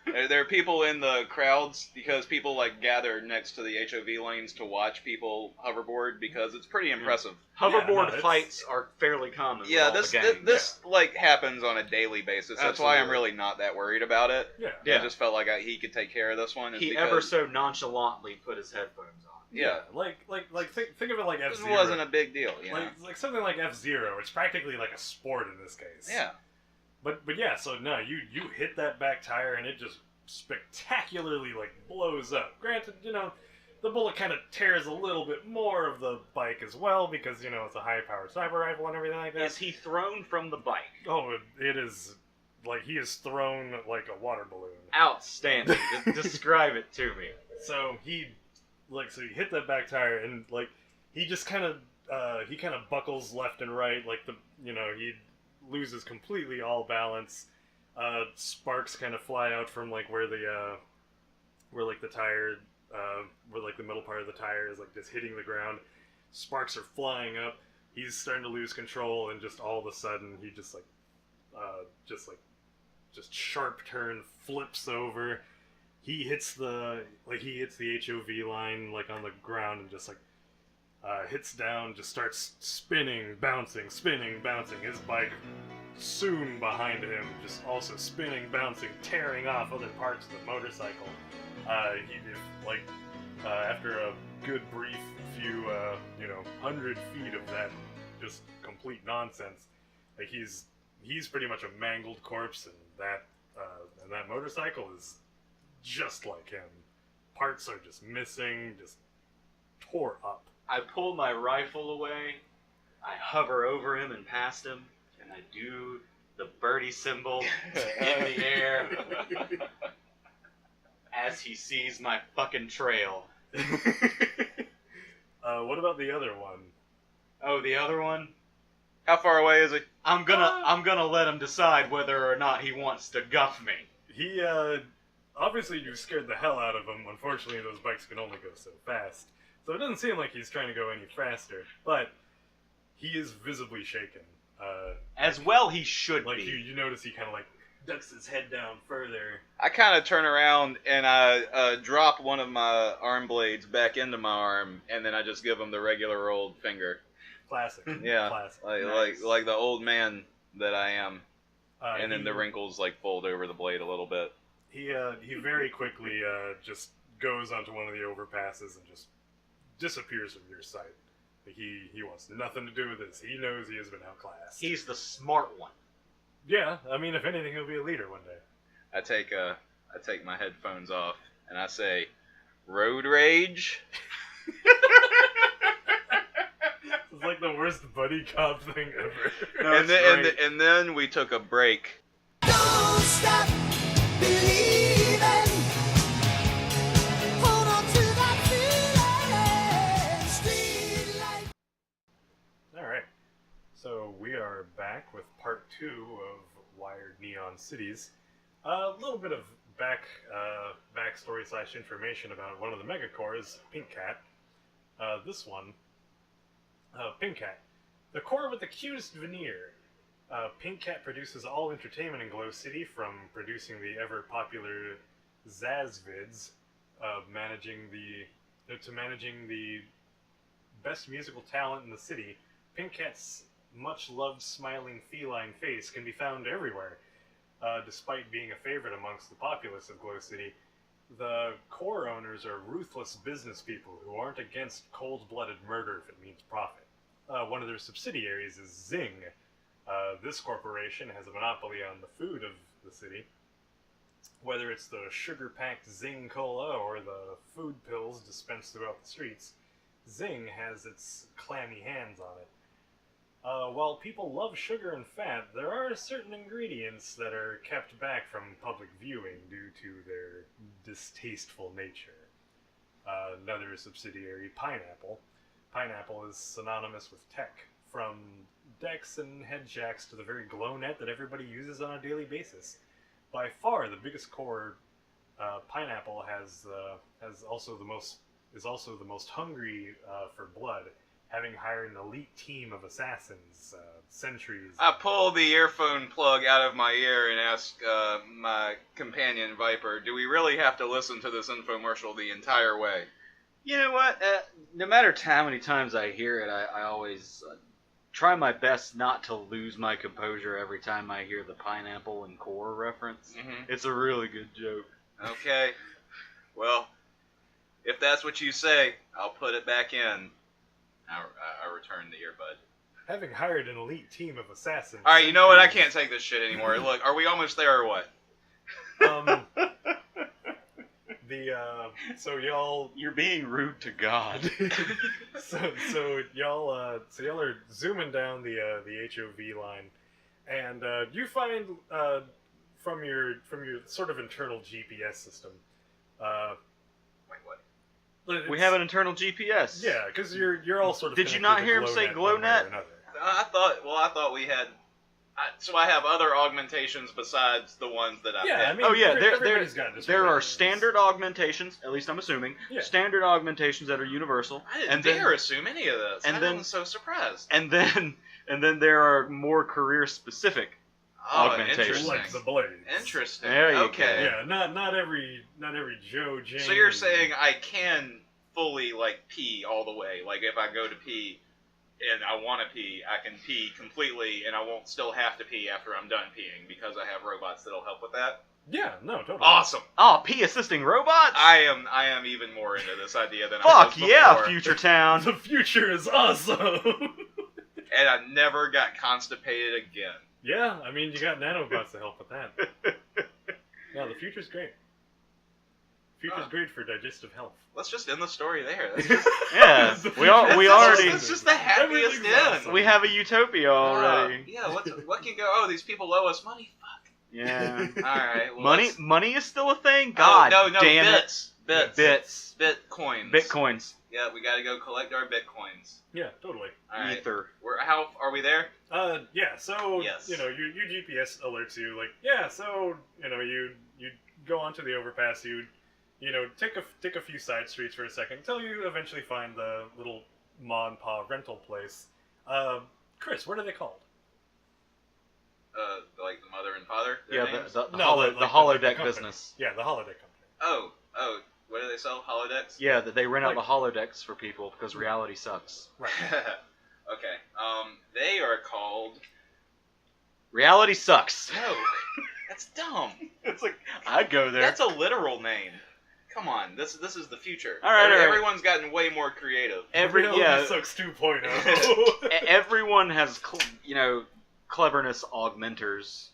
There are people in the crowds because people like gather next to the HOV lanes to watch people hoverboard because it's pretty impressive. Hoverboard fights are fairly common. Yeah, this like happens on a daily basis. That's why I'm really not that worried about it. Yeah. I just felt like he could take care of this one. He ever so nonchalantly put his headphones on. Yeah, think of it like F-Zero. This wasn't a big deal, you know? Like something like F-Zero. It's practically like a sport in this case. Yeah. But yeah, so no, you hit that back tire and it just spectacularly like blows up. Granted, the bullet kind of tears a little bit more of the bike as well because it's a high-powered sniper rifle and everything like that. Is he thrown from the bike? Oh, it is like he is thrown like a water balloon. Outstanding. Describe it to me. So he hit that back tire and like he just kind of buckles left and right like he loses completely all balance. Sparks kind of fly out from like where the tire where like the middle part of the tire is like just hitting the ground. Sparks are flying up. He's starting to lose control and just all of a sudden he just sharp turn flips over. He hits the HOV line like on the ground and just hits down, just starts spinning, bouncing. His bike soon behind him, just also spinning, bouncing, tearing off other parts of the motorcycle. After a good brief few 100 feet of that just complete nonsense, like he's pretty much a mangled corpse, and that motorcycle is just like him. Parts are just missing, just tore up. I pull my rifle away, I hover over him and past him, and I do the birdie symbol in the air as he sees my fucking trail. What about the other one? Oh, the other one? How far away is he? I'm gonna let him decide whether or not he wants to guff me. He obviously you scared the hell out of him. Unfortunately, those bikes can only go so fast. So it doesn't seem like he's trying to go any faster, but he is visibly shaken. As well he should be. You notice he kind of like ducks his head down further. I kind of turn around and I drop one of my arm blades back into my arm, and then I just give him the regular old finger. Classic. Yeah. Classic. Like the old man that I am. And then the wrinkles like fold over the blade a little bit. He very quickly just goes onto one of the overpasses and just disappears from your sight. He wants nothing to do with this. He knows he has been outclassed. He's the smart one. Yeah, I mean, if anything, he'll be a leader one day. I take my headphones off and I say, "Road rage." It's like the worst buddy cop thing ever. No, and then we took a break. Don't stop believing. Hold on to that feeling. Street light. All right. So we are back with part 2 of Wired Neon Cities. A little bit of backstory / information about one of the megacores, Pink Cat. This one, Pink Cat. The core with the cutest veneer. Pink Cat produces all entertainment in Glow City, from producing the ever-popular Zazvids, managing the best musical talent in the city. Pink Cat's much-loved smiling feline face can be found everywhere. Despite being a favorite amongst the populace of Glow City, the core owners are ruthless business people who aren't against cold-blooded murder if it means profit. One of their subsidiaries is Zing. This corporation has a monopoly on the food of the city. Whether it's the sugar-packed Zing Cola or the food pills dispensed throughout the streets, Zing has its clammy hands on it. While people love sugar and fat, there are certain ingredients that are kept back from public viewing due to their distasteful nature. Another subsidiary, Pineapple. Pineapple is synonymous with tech, from decks and head jacks to the very glow net that everybody uses on a daily basis. by far the biggest core, Pineapple is also the most hungry for blood, having hired an elite team of assassins, sentries. I pull the earphone plug out of my ear and ask my companion Viper, do we really have to listen to this infomercial the entire way? You know what? No matter how many times I hear it, I always try my best not to lose my composure every time I hear the pineapple and core reference. Mm-hmm. It's a really good joke. Okay. Well, if that's what you say, I'll put it back in. I return the earbud. Having hired an elite team of assassins. Alright, you know what? I can't take this shit anymore. Look, are we almost there or what? So y'all. You're being rude to God. so y'all are zooming down the HOV line, and you find from your sort of internal GPS system. Wait, what? We have an internal GPS. Yeah, because you're all sort of. Did you not hear him say GlowNet? I thought we had. So I have other augmentations besides the ones that I Yeah, picked. I mean, Oh yeah, everybody's got different there are ones. standard augmentations. At least I'm assuming standard augmentations that are universal. I didn't dare assume any of this. and I then- was so surprised. And then there are more career specific augmentations. Interesting. Like the blades. Interesting. There you Okay. Yeah, not every Joe Jane. So you're saying I can fully pee all the way? Like if I go to pee and I want to pee, I can pee completely, and I won't still have to pee after I'm done peeing because I have robots that'll help with that. Yeah, no, totally. Awesome. Oh, pee assisting robots? I am even more into this idea than I was Fuck before. yeah, Future Town. The future is awesome. And I never got constipated again. Yeah, I mean, you got nanobots to help with that. No, the future's great. Future's great for digestive health. Let's just end the story there. That's just, Yeah, we already That's just the happiest Everything's end. awesome. we have a utopia already. Yeah. What can go? Oh, these people owe us money. Fuck. Yeah. All right. Well, Money is still a thing. God, no, damn bits. Bits. Bitcoins. Bitcoins. Yeah, we got to go collect our bitcoins. Yeah, totally. All right. Ether. How are we there? Yeah, so, Yes. your GPS alerts you, so, you go onto the overpass, take a few side streets for a second, until you eventually find the little ma and pa rental place. Chris, what are they called? Like the mother and father. Yeah, names? the the holodeck company. business. Yeah, the holodeck company. Oh. What do they sell? Holodecks? Yeah, that they rent out Like- the holodecks for people because reality sucks. Right. Okay. They are called. Reality sucks. No. That's dumb. It's like I'd go there. That's a literal name. Come on, this is the future. All right, all right. Everyone's gotten way more creative. Reality Sucks 2.0. Everyone has cleverness augmenters.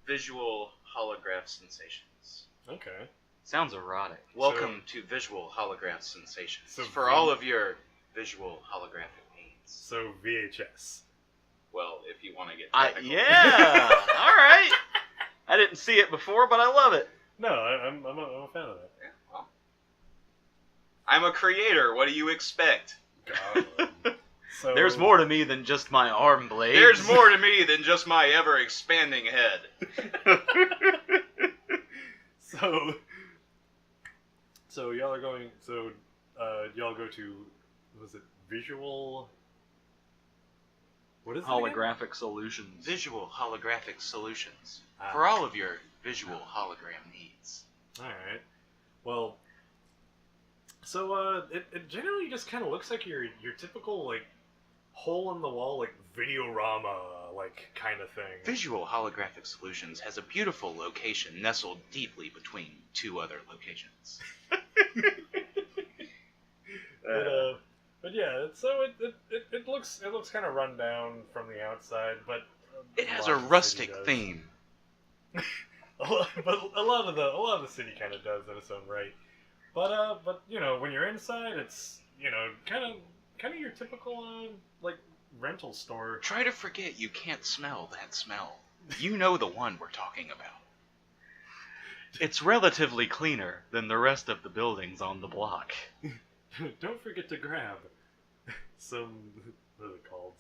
Visual holograph sensations. Okay. Sounds erotic. Welcome to Visual Holograph Sensations. So for all of your visual holographic needs. So VHS. Well, if you want to get Yeah. technical. All right. I didn't see it before, but I love it. No, I'm a fan of that. Yeah, well. I'm a creator. What do you expect? God. So There's more to me than just my arm blades. There's more to me than just my ever-expanding head. So y'all are going. So y'all go to. Was it visual? What is it again? Holographic solutions. Visual holographic solutions. Ah. For all of your visual hologram needs. All right. Well. So it generally just kind of looks like your typical hole in the wall Videorama kind of thing. Visual holographic solutions has a beautiful location nestled deeply between two other locations. But yeah, so it looks kind of run down from the outside, but It has lot a of the rustic city does. theme. But a lot of the city kind of does in its own right. But when you're inside, it's kind of your typical rental store. Try to forget you can't smell that smell. You know the one we're talking about. It's relatively cleaner than the rest of the buildings on the block. Don't forget to grab some. What are they called?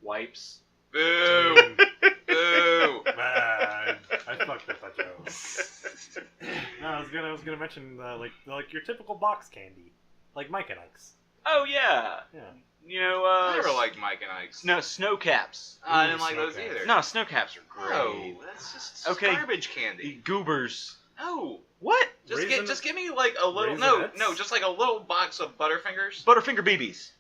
Wipes. Boo! Boo! Man, I fucked up that joke. No, I was gonna mention like your typical box candy, like Mike and Ike's. Oh yeah. Yeah. You know, I never liked Mike and Ike's. no, snow caps. I didn't Ooh, like those Snow Caps. either. No, snow caps are great. No, that's just Okay. garbage candy. Goobers. No. What? Just give me like a little Raisinets? just like a little box of Butterfingers. Butterfinger BBs.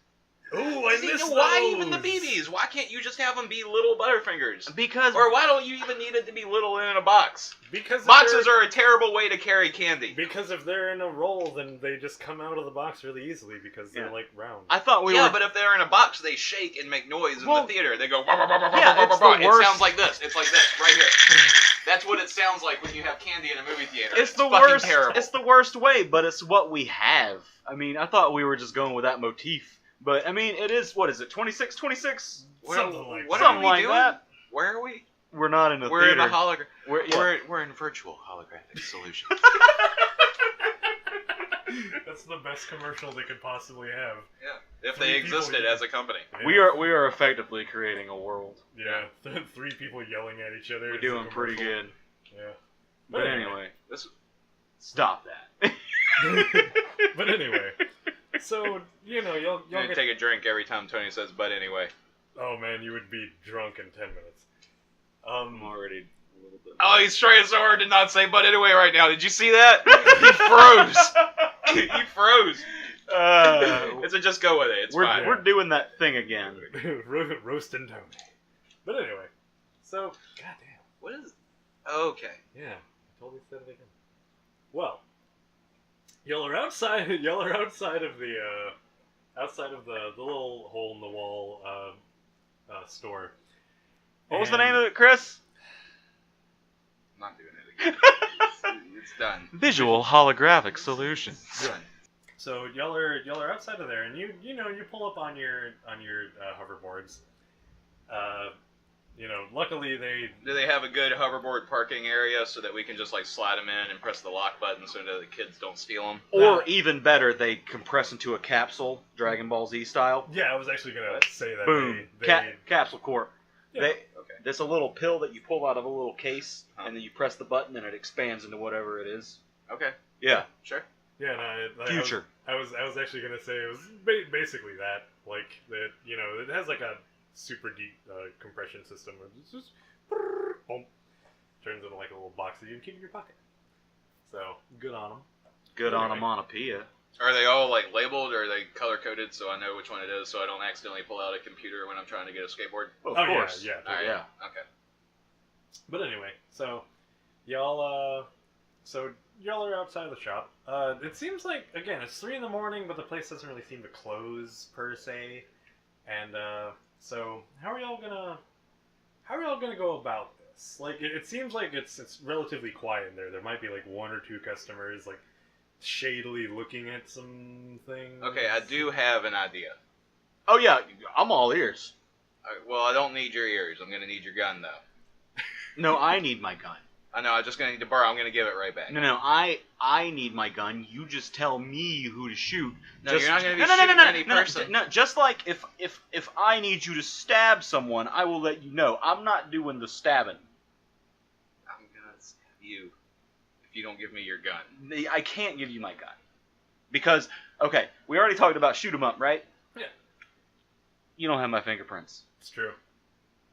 Ooh, I See, missed why those. even the BBs? Why can't you just have them be little Butterfingers? Because Or why don't you even need it to be little in a box? Because if Boxes they're- are a terrible way to carry candy. Because if they're in a roll, then they just come out of the box really easily because they're Yeah. like round. I thought we yeah, were. but if they're in a box, they shake and make noise in Well, the theater. They go. Bah, bah, bah, bah, yeah, bah, bah, it's bah, the bah. worst. It sounds like this. It's like this right here. That's what it sounds like when you have candy in a movie theater. it's the fucking worst. terrible. It's the worst way, but it's what we have. I mean, I thought we were just going with that motif, but I mean, it is. What is it? 26, 26? Something like what that. are Something we like doing? that. Where are we? We're not in a We're theater. in a hologram. We're We're in virtual holographic solution. That's the best commercial they could possibly have. Yeah, if Three they people existed you- as a company. Yeah. we are effectively creating a world. Yeah, 3 people yelling at each other. We're is a doing pretty commercial. good. Yeah. But anyway, This stop that. But anyway, so you know you'll I'm gonna get. take a drink every time Tony says "but anyway." Oh man, you would be drunk in 10 minutes. I'm already a little bit. Oh, he's trying so hard to not say "but anyway" right now. Did you see that? He froze. He froze. It's a just go with it. It's fine. We're doing that thing again. Roasting Tony. But anyway, so goddamn. What is? Okay. Yeah, I totally said it again. Well, y'all are outside. Y'all are outside of the little hole in the wall store. What was the name of it, Chris? I'm not doing it again. It's done. Visual Holographic Solutions. It's done. So y'all are outside of there, and you pull up on your hoverboards. Luckily they. Do they have a good hoverboard parking area so that we can just like slide them in and press the lock button so that the kids don't steal them? Or even better, they compress into a capsule, Dragon Ball Z style. Yeah, I was actually gonna say that. Boom. Capsule Corp. Yeah. They, Okay. there's a little pill that you pull out of a little case, and then you press the button, and it expands into whatever it is. Okay. Yeah. Sure. Yeah, no, Future. I was actually gonna say it was basically that, like that. It has like a super deep compression system. It's just boom, turns into like a little box that you can keep in your pocket. So good on them. Good Anyway. onomatopoeia. Are they all like labeled or are they color coded so I know which one it is so I don't accidentally pull out a computer when I'm trying to get a skateboard? Of Oh, course. yeah. All right. Yeah. Okay. But anyway, so y'all are outside of the shop. It seems like again it's 3 a.m, but the place doesn't really seem to close per se. And so how are y'all gonna go about this? Like it seems like it's relatively quiet in there. There might be like 1 or 2 customers like shadily looking at some things. Okay, I do have an idea. Oh yeah, I'm all ears. All right, well, I don't need your ears. I'm gonna need your gun though. No, I need my gun. I know. I'm just gonna need to borrow. I'm gonna give it right back. No, I need my gun. You just tell me who to shoot. No, Just- you're not gonna be no, no, no, shooting no, no, any no, no, person. no, just like if I need you to stab someone, I will let you know. I'm not doing the stabbing. I'm gonna stab you if you don't give me your gun. I can't give you my gun. Because, okay, we already talked about shoot 'em up, right? Yeah. You don't have my fingerprints. It's true.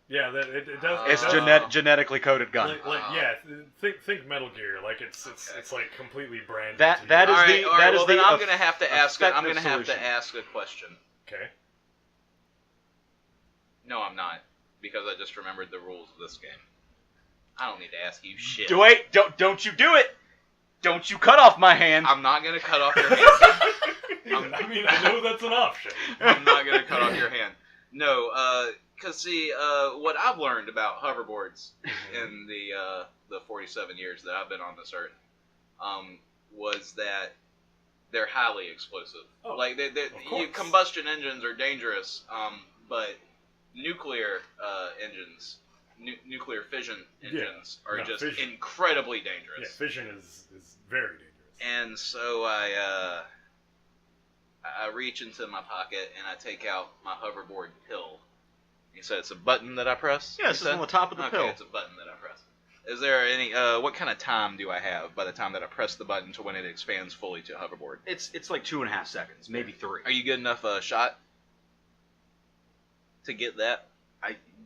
Yeah, it does. It's it does, genetically coded gun. yeah. Think Metal Gear. Like it's like completely branded. That- to that you. is All right, the- all right. that is Well, then the I'm gonna have to ask. I'm effective gonna have to solution. ask a question. Okay. No, I'm not, because I just remembered the rules of this game. I don't need to ask you shit. Wait, don't you do it! Don't you cut off my hand! I'm not gonna cut off your hand. I mean, I know that's an option. I'm not gonna cut off your hand. No, cause see, what I've learned about hoverboards in the 47 years that I've been on this earth, was that they're highly explosive. Oh, Like course. combustion engines are dangerous, but nuclear engines, nuclear fission engines are no, just fission. incredibly Yeah, dangerous. fission is very dangerous. And so I reach into my pocket and I take out my hoverboard pill. You said it's a button that I press? Yes, You it's said? on the top of the okay, pill. it's a button that I press. Is there any? What kind of time do I have by the time that I press the button to when it expands fully to hoverboard? It's like 2.5 seconds, maybe 3. Are you good enough shot to get that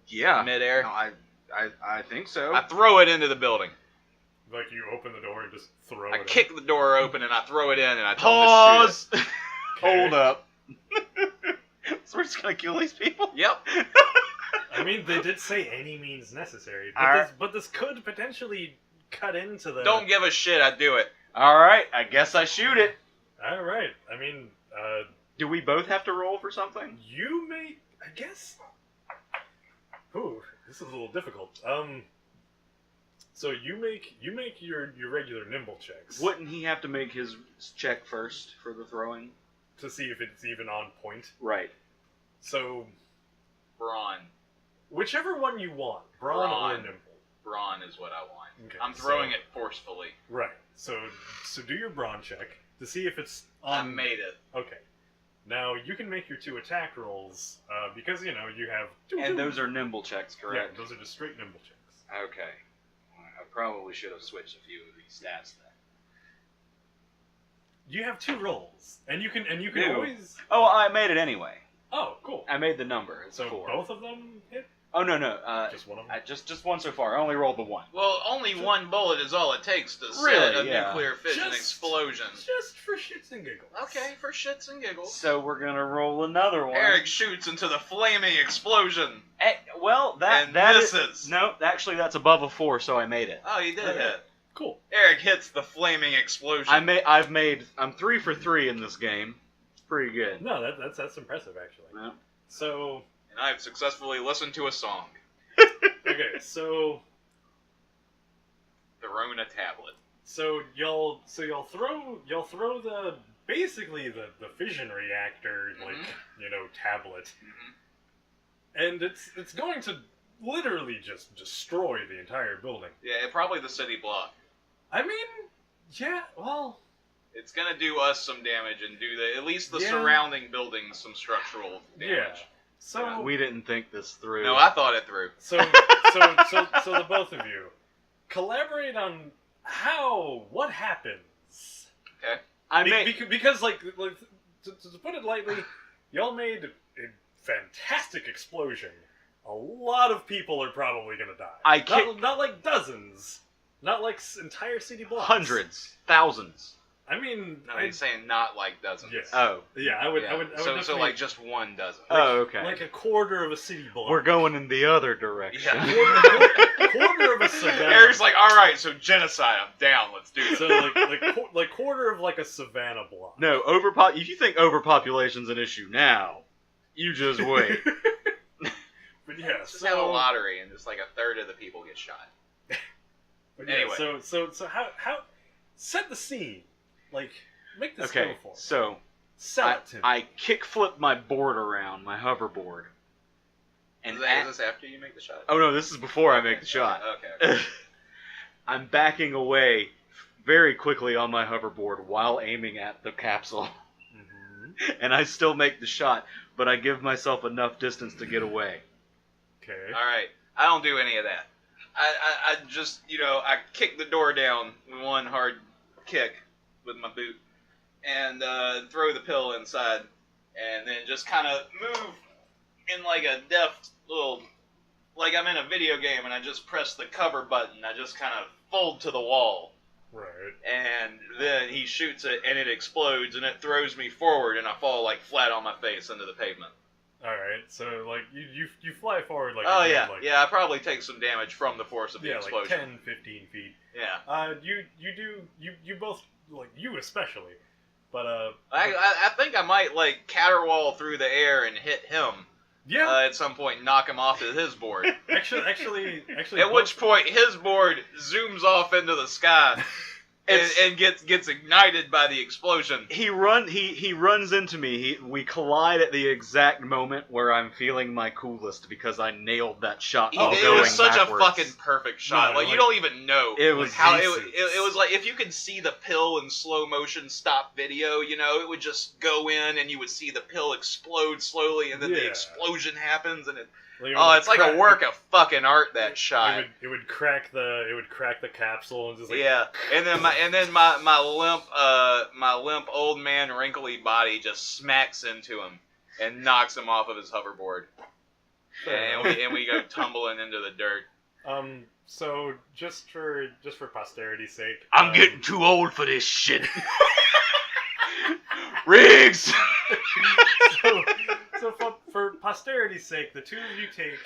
Yeah. midair? No, I think so. I throw it into the building. Like you open the door and just throw I it kick the door open and I throw it in and I tell them to shoot Pause. it. Hold up. So we're just gonna kill these people? Yep. I mean, they did say any means necessary, Alright. but this could potentially cut into the... Don't give a shit. I do it. All right. I guess I shoot it. Alright, I mean, Do we both have to roll for something? you may... I guess... Ooh, this is a little difficult. So you make your regular nimble checks Wouldn't he have to make his check first for the throwing? to see if it's even on point. Right. So Brawn. whichever one you want, brawn or Brawn. nimble. Brawn is what I want. Okay, I'm throwing so- it forcefully. Right. So do your brawn check to see if it's on. I made it. Okay. Now you can make your 2 attack rolls because you have. And those are nimble checks, Yeah, correct? those are just straight nimble checks. Okay. I probably should have switched a few of these stats then. You have 2 rolls, and you can Ew. always. Oh, I made it anyway. Oh, cool. I made the number. It's So 4. both of them hit. Oh no. Just one of them. Just one so far. I only rolled the 1. Well, only one bullet is all it takes to set Really? a Yeah. nuclear fission Just- explosion. Just for shits and giggles. Okay, for shits and giggles. So we're gonna roll another one. Eric shoots into the flaming explosion. Well, And that is misses. no. Actually, that's above a 4, so I made it. Oh, you did Okay. hit. Cool. Eric hits the flaming explosion. I'm 3 for 3 in this game. Pretty good. No, that's impressive actually. Yeah. So And I've successfully listened to a song. okay, so Thrown a tablet. y'all throw the basically the fission reactor like tablet, and it's going to literally just destroy the entire building. Yeah, probably the city block. I mean, yeah, well, It's gonna do us some damage and do at least the Yeah. surrounding buildings some structural damage. yeah. So We didn't think this through. No, I thought it through. so the both of you collaborate on what happens. Okay. Because like to put it lightly, y'all made a fantastic explosion. A lot of people are probably gonna die. Not like dozens, not like entire city blocks. hundreds, thousands. I mean, No, he's saying not like dozens. Yes. Oh, yeah, I would. Yeah. I would So definitely, like just 1 dozen. oh, okay. like a quarter of a city block. We're going in the other direction. Yeah. quarter of a savannah. Eric's like, all right, so genocide. I'm down. Let's do this. So like quarter of like a savannah block. No, if you think overpopulation's an issue now, you just wait. But yeah, Let's just have a lottery and just like a third of the people get shot. But yeah, Anyway. so how set the scene? Like make this Okay, go for me. so Sell it to me. I kickflip my board around, my hoverboard. And Is this after you make the shot? oh no, this is before I make the shot. Okay. I'm backing away very quickly on my hoverboard while aiming at the capsule. Mhm. And I still make the shot, but I give myself enough distance to get away. Okay. All right. I don't do any of that. I just, I kick the door down with one hard kick with my boot and throw the pill inside and then just kind of move in like a deft little, like I'm in a video game and I just press the cover button. I just kind of fold to the wall. Right. And then he shoots it and it explodes and it throws me forward and I fall like flat on my face into the pavement. All right. So like you fly forward like Oh a good, yeah, like, yeah. I probably take some damage from the force of the like explosion. 10, 15 feet. Yeah. You both like you especially, but I think I might like caterwaul through the air and hit him yeah. at some point, and knock him off of his board. Actually. At which point his board zooms off into the sky and gets ignited by the explosion. He runs into me. We collide at the exact moment where I'm feeling my coolest because I nailed that shot. It while going was such backwards. a fucking perfect shot. No, like you like- don't even know It was how aces. it was like if you could see the pill in slow motion stop video, it would just go in and you would see the pill explode slowly and then the Yeah. explosion happens and Like, it Oh, would it's like crack- a work of fucking art, that shot. It would crack the capsule and just like Yeah, and then my limp old man wrinkly body just smacks into him and knocks him off of his hoverboard, and we go tumbling into the dirt. So just for posterity's sake, I'm getting too old for this shit. Riggs. so for posterity's sake, the two of you take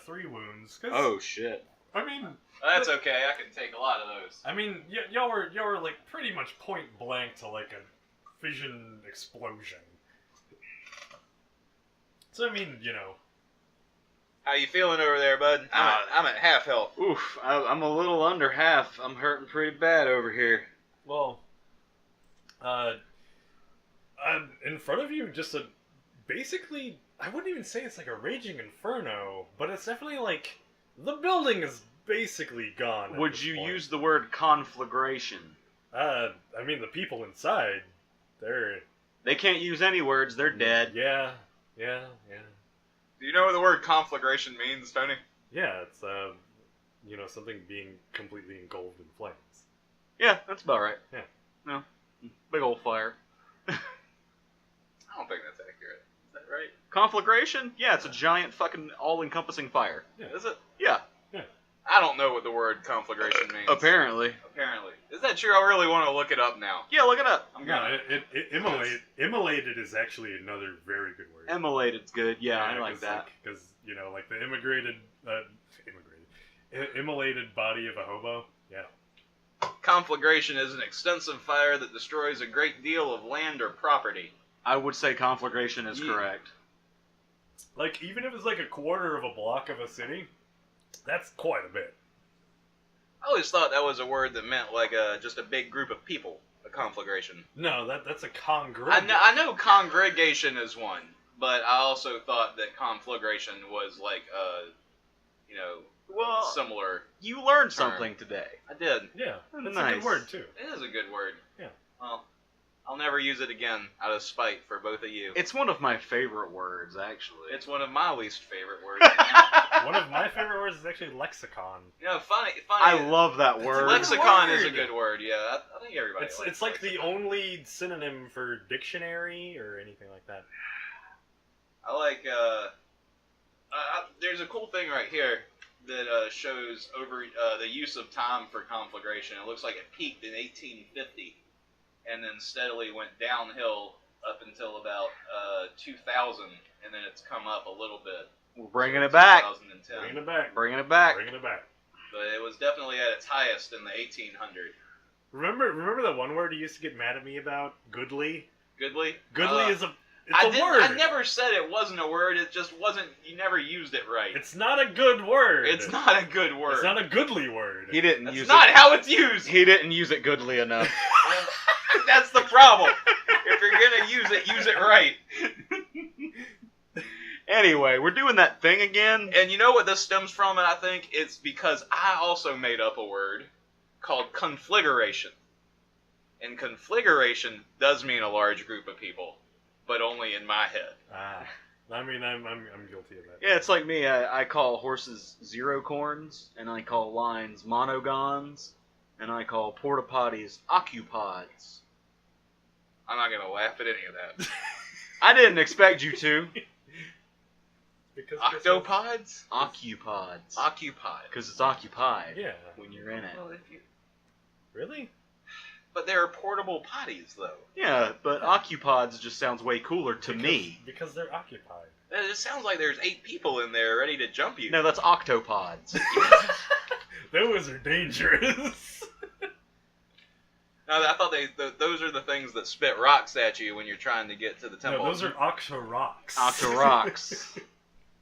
3 wounds. 'Cause, Oh shit. I mean, That's okay. I can take a lot of those. I mean, y'all were like pretty much point blank to like a fission explosion. So I mean, you know. How you feeling over there, bud? I'm at half health. Oof, I'm a little under half. I'm hurting pretty bad over here. Well, in front of you, just basically, I wouldn't even say it's like a raging inferno, but it's definitely like the building is basically gone. Would you use the word conflagration? I mean, the people inside, They can't use any words. They're dead. Yeah. Do you know what the word conflagration means, Tony? Yeah, it's something being completely engulfed in flames. Yeah, that's about right. Yeah. No, big old fire. I don't think that's accurate. Is that right? Conflagration? Yeah, it's a giant fucking all-encompassing fire. Yeah. Is it? Yeah. I don't know what the word conflagration means. Apparently. Apparently. Is that true? I really want to look it up now. Yeah, look it up. I'm No, gonna. immolated is actually another very good word. Emulated good. Yeah, I like that. Because like the immolated body of a hobo. Yeah. Conflagration is an extensive fire that destroys a great deal of land or property. I would say conflagration is Yeah. correct. Like even if it's like a quarter of a block of a city, that's quite a bit. I always thought that was a word that meant like just a big group of people. A conflagration. No, that's a congregation. I know congregation is one, but I also thought that conflagration was like Well, similar. you learned term. something today. I did. Yeah, that's a Nice. good word too. It is a good word. Yeah. Well, I'll never use it again out of spite for both of you. It's one of my favorite words, actually. It's one of my least favorite words. One of my favorite words is actually lexicon. Funny. I love that word. Lexicon word. is a good word. Yeah, I think everybody. It's like the only synonym for dictionary or anything like that. I like. There's a cool thing right here that shows over the use of time for conflagration. It looks like it peaked in 1850, and then steadily went downhill up until about 2000, and then it's come up a little bit. We're bringing it back. 2010. Bringing it back. Bringing it back. Bringing it back. But it was definitely at its highest in the 1800s. Remember that one word you used to get mad at me about? Goodly? Goodly? Goodly is a I word. never said it wasn't a word. It just wasn't. You never used it right. It's not a good word. It's not a good word. It's not a goodly word. He didn't That's use not it. how it's used. He didn't use it goodly enough. That's the problem. If you're gonna use it right. Anyway, we're doing that thing again. And you know what this stems from? And I think it's because I also made up a word called conflagration. And conflagration does mean a large group of people, but only in my head. I mean, I'm guilty of that. Yeah, it's like me. I call horses zero corns, and I call lines monogons, and I call porta potties occupods. I'm not gonna laugh at any of that. I didn't expect you to. Because Octopods? Occupods. Occupy. Because it's occupied Yeah. when you're in it. Well, if you... Really? But there are portable potties, though. Yeah, but occupods just sounds way cooler to me. Because they're occupied. It sounds like there's 8 people in there ready to jump you. No, that's octopods. Those are dangerous. No, I thought those are the things that spit rocks at you when you're trying to get to the temple. No, those are octoroks. Octoroks.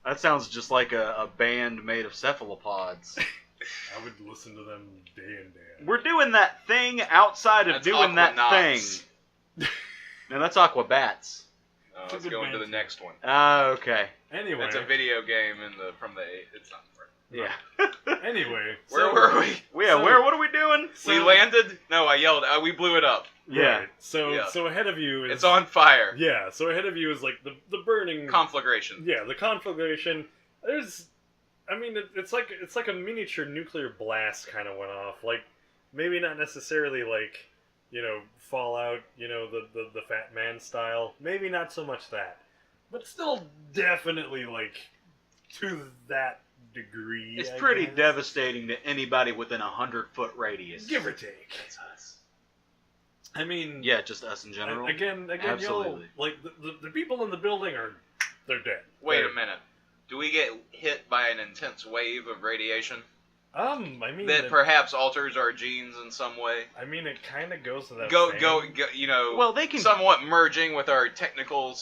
That sounds just like a band made of cephalopods. I would listen to them day and day. We're doing that thing outside of That's doing that Aquanauts. thing. No, that's Aquabats. Oh, It's a let's good go into band. the next one. Okay. Anyway. It's a video game from the. It's not. Yeah. Anyway, Where were we? Yeah, So- what are we doing? So- We landed? No, I yelled. We blew it up. Yeah. Right. So Yeah. so ahead of you is It's on fire. Yeah. So ahead of you is like the burning. Conflagration. Yeah, the conflagration. It's like a miniature nuclear blast kind of went off. Like maybe not necessarily like Fallout. The Fat Man style. Maybe not so much that, but still definitely like to that degree. It's I pretty guess. devastating to anybody within 100-foot radius. Give or take. That's us. I mean, Yeah, just us in general. Again, Absolutely. like the people in the building they're dead. Wait They're- a minute. Do we get hit by an intense wave of radiation I mean, that perhaps alters our genes in some way? I mean, it kind of goes to that. Go, saying. Well, they can. somewhat merging with our technical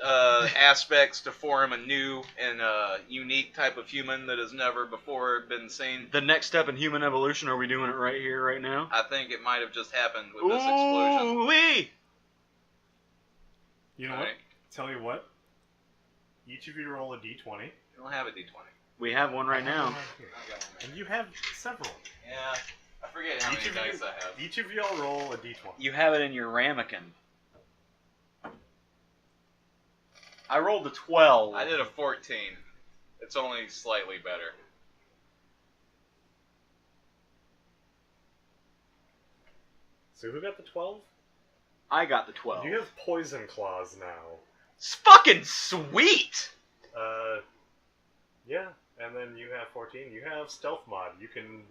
aspects to form a new and unique type of human that has never before been seen. The next step in human evolution, are we doing it right here, right now? I think it might have just happened with this explosion. Ooh-wee! You know what? Alright. Tell you what. Each of you roll a d20. You don't have a d20. We have one right now. And you have several. Yeah, I forget how many Each of dice you- I have. Each of y'all roll a d20. You have it in your ramekin. I rolled a 12. I did a 14. It's only slightly better. So who got the 12? I got the 12. You have poison claws now. It's fucking sweet! Yeah, and then you have 14. You have stealth mod. You can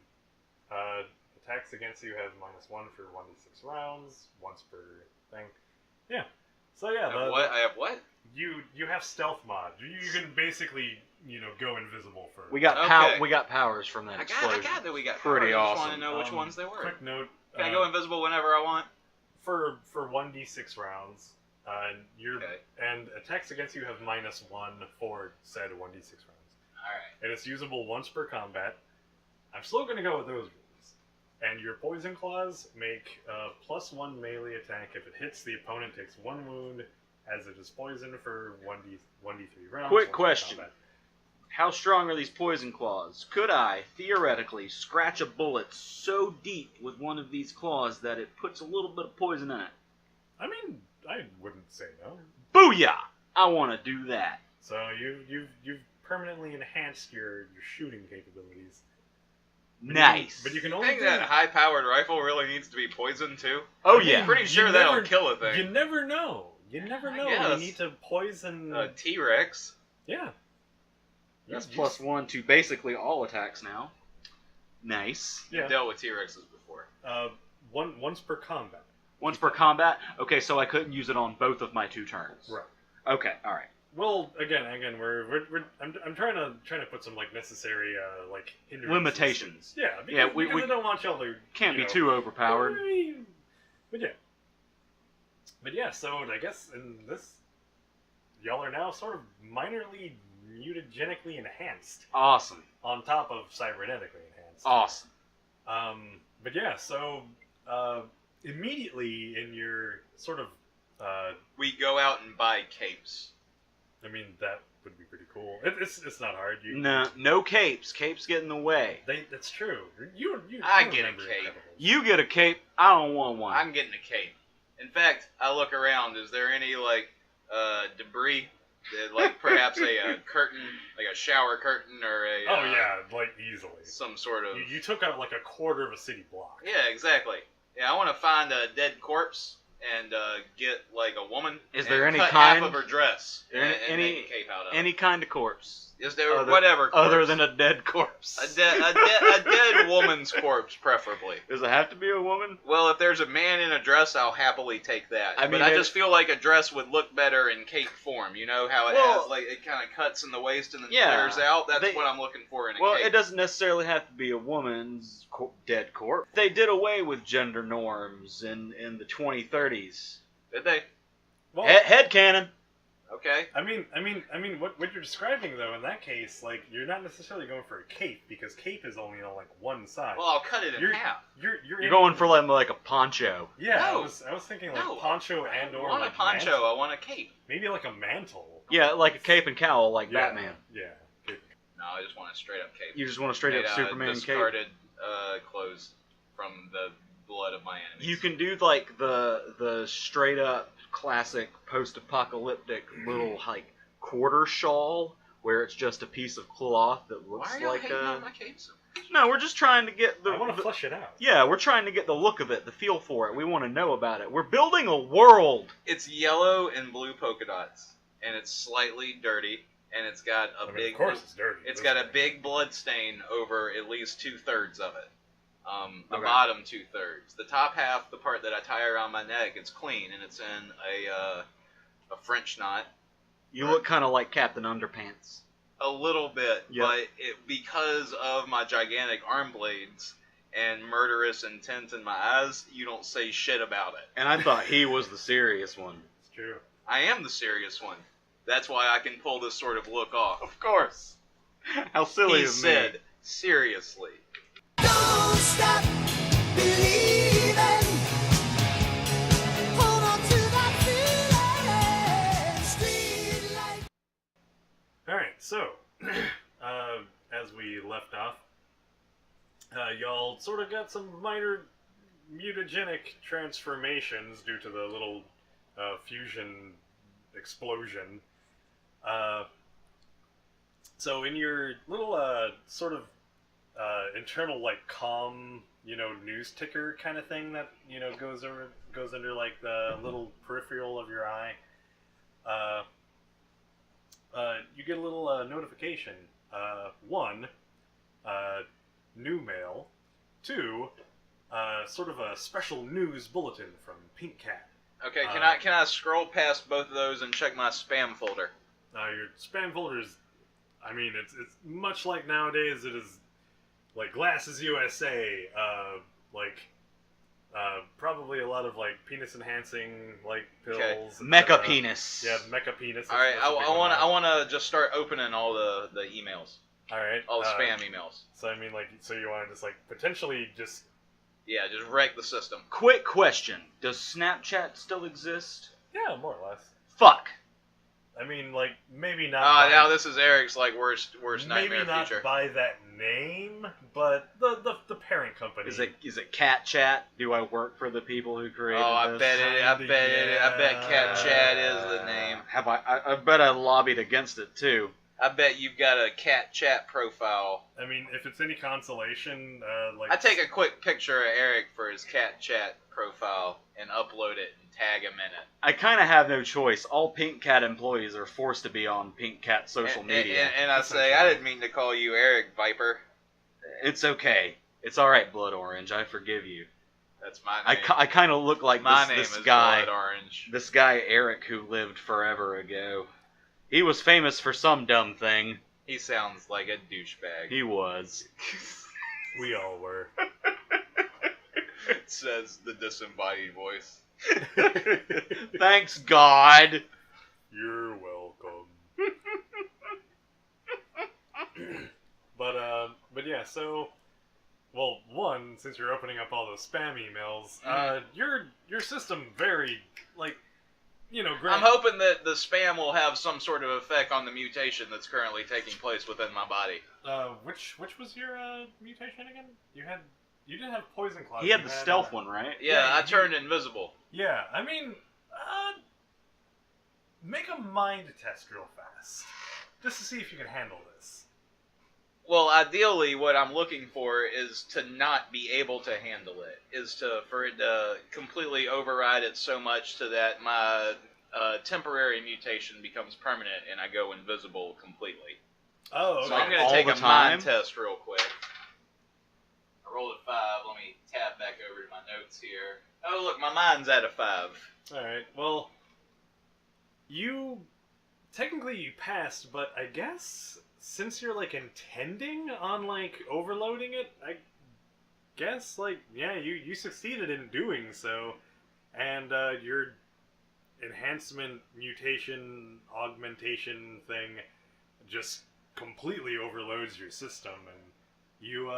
attacks against you have -1 for 1d6 rounds, once per thing. Yeah. So yeah, I have what? you have stealth mod. You can basically go invisible for. We got Okay. we got powers from that I explosion. got that we got Pretty powers. I just awesome. want to know which ones they were. Quick note. Can I go invisible whenever I want? for 1d6 rounds? Okay. And attacks against you have -1 for said 1d6 rounds. Alright. And it's usable once per combat. I'm still going to go with those rules. And your poison claws make +1 melee attack. If it hits, the opponent takes 1 wound, as it is poisoned for 1d3 rounds. Quick once per question. combat. How strong are these poison claws? Could I, theoretically, scratch a bullet so deep with one of these claws that it puts a little bit of poison in it? I mean, I wouldn't say no. Booyah! I want to do that. So you've permanently enhanced your shooting capabilities. Nice. But you can You only think do that high-powered rifle really needs to be poisoned too? Oh I mean, yeah. Pretty you sure that'll never- kill a thing. You never know. You never I know. You guess. need to poison. T-Rex. Yeah. That's You- +1 to basically all attacks now. Nice. Yeah. Dealt with T-Rexes before. Once per combat. Once per combat. Okay, so I couldn't use it on both of my 2 turns. Right. Okay. All right. Well, again, I'm trying to put some necessary hindrances. Limitations. Yeah. Because, Yeah, we- because I don't want y'all to Can't be know, too overpowered. But yeah. So I guess in this, y'all are now sort of minorly mutagenically enhanced Awesome. on top of cybernetically enhanced. Awesome. But yeah, so immediately in your sort of, We go out and buy capes. I mean, that would be pretty cool. It's not hard. No capes. Capes get in the way. That's true. You I you get a remember cape. Incredibles. You get a cape. I don't want one. I'm getting a cape. In fact, I look around. Is there any debris? Perhaps a curtain, like a shower curtain, or a Oh yeah, easily. some sort of You took out a quarter of a city block. yeah, exactly. Yeah, I want to find a dead corpse and get a woman. Is and there any cut kind- half of her dress and any- make a cape out of it? Any kind of corpse. Is there other- whatever corpse. Other than a dead corpse. a dead woman's corpse, preferably. Does it have to be a woman? Well, if there's a man in a dress, I'll happily take that. I mean, but I it- just feel like a dress would look better in cape form. You know how it Well, has it kind of cuts in the waist and then yeah, flares out. That's they- what I'm looking for in a Well, cape. it doesn't necessarily have to be a woman's dead corpse. They did away with gender norms in the 2030s. Did they? Well, Headcanon. Okay. I mean, what you're describing though in that case, you're not necessarily going for a cape because cape is only on one side. Well, I'll cut it in You're- half. You're Going for like a poncho. Yeah, No. I was thinking No, poncho I and don't or want a poncho. mantle. I want a cape. Maybe a mantle. Yeah, like a cape and cowl, like Yeah, Batman. Yeah. No, I just want a straight up cape. You just want a straight up Made out of Superman cape? discarded clothes from the blood of my enemies. You can do like the straight up classic post-apocalyptic little like quarter shawl where it's just a piece of cloth that looks Why are y'all like hating on my cape so much? No, we're just trying to get the I want to flesh it out. Yeah, we're trying to get the look of it, the feel for it. We want to know about it. We're building a world. It's yellow and blue polka dots, and it's slightly dirty, and it's got a big. Of course, it's dirty. It's got a big blood stain over at least 2/3 of it. The Okay. bottom 2/3. The top half, the part that I tie around my neck, it's clean, and it's in a French knot. You look kind of like Captain Underpants. A little bit, Yep. but because of my gigantic arm blades and murderous intent in my eyes, you don't say shit about it. And I thought he was the serious one. It's true. I am the serious one. That's why I can pull this sort of look off. Of course. How silly He of said, me. seriously. Don't stop believing. Hold on to that feeling. Street light. Alright, so, as we left off, y'all sort of got some minor mutagenic transformations due to the little fusion explosion. So in your little sort of internal like comm, news ticker kind of thing that goes under like the little peripheral of your eye, you get a little notification. One, new mail. Two, sort of a special news bulletin from Pink Cat. Okay, can I scroll past both of those and check my spam folder? Your spam folder is, I mean, it's much like nowadays. It is like Glasses USA, probably a lot of like penis enhancing like pills. Okay. Mecha penis. Yeah, mecha penis. All right, That's a big one I now. want to just start opening all the emails, All right. all the spam emails. So I mean, so you want to just like potentially just. Yeah, just wreck the system. Quick question. Does Snapchat still exist? Yeah, more or less. Fuck. I mean, like maybe not. Now this is Eric's like worst nightmare maybe not future. by that name, but the parent company. Is it Cat Chat? Do I work for the people who created Oh, I this? bet Cat Chat is the name. I bet I lobbied against it too. I bet you've got a Cat Chat profile. I mean, if it's any consolation, like I take a quick picture of Eric for his Cat Chat profile and upload it and tag him in it. I kind of have no choice. All Pink Cat employees are forced to be on Pink Cat social media. And I say, I didn't mean to call you Eric Viper. It's okay. It's all right, Blood Orange. I forgive you. That's my I name. kind of look like My name this is guy. Blood Orange. This guy Eric who lived forever ago. He was famous for some dumb thing. He sounds like a douchebag. He was. we all were. Says the disembodied voice. Thanks, God. You're welcome. But yeah, so, well, one, since you're opening up all those spam emails, your system very, like, I'm hoping that the spam will have some sort of effect on the mutation that's currently taking place within my body. which was your mutation again? You didn't have poison cloud. He had the stealth one, right? Yeah, I turned invisible. Yeah, I mean, make a mind test real fast, just to see if you can handle this. Well, ideally, what I'm looking for is to not be able to handle it. For it to completely override it so much to that my temporary mutation becomes permanent and I go invisible completely. Oh, okay. So I'm going All to take the a time? mind test real quick. I rolled a 5. Let me tab back over to my notes here. Oh, look, my mind's at a 5. Alright, well, technically you passed, but I guess since you're, like, intending on, like, overloading it, I guess, like, yeah, you succeeded in doing so, and your enhancement, mutation, augmentation thing just completely overloads your system, and you're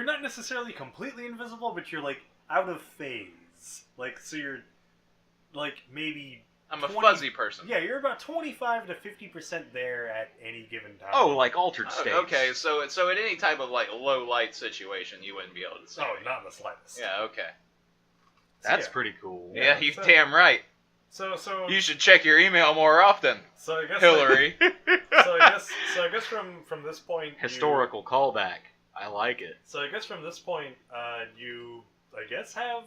not necessarily completely invisible, but you're, like, out of phase. Like, so you're, like, maybe I'm a 20 fuzzy person. Yeah, you're about 25 to 50% there at any given time. Oh, like altered states. Okay, so at any type of like low light situation, you wouldn't be able to see. Oh, me. not in the slightest. Yeah. Okay. That's Yeah. pretty cool. Yeah, you so- damn right. So You should check your email more often, so I guess Hillary. so I guess from this point Historical callback. I like it. So I guess from this point, you I guess have.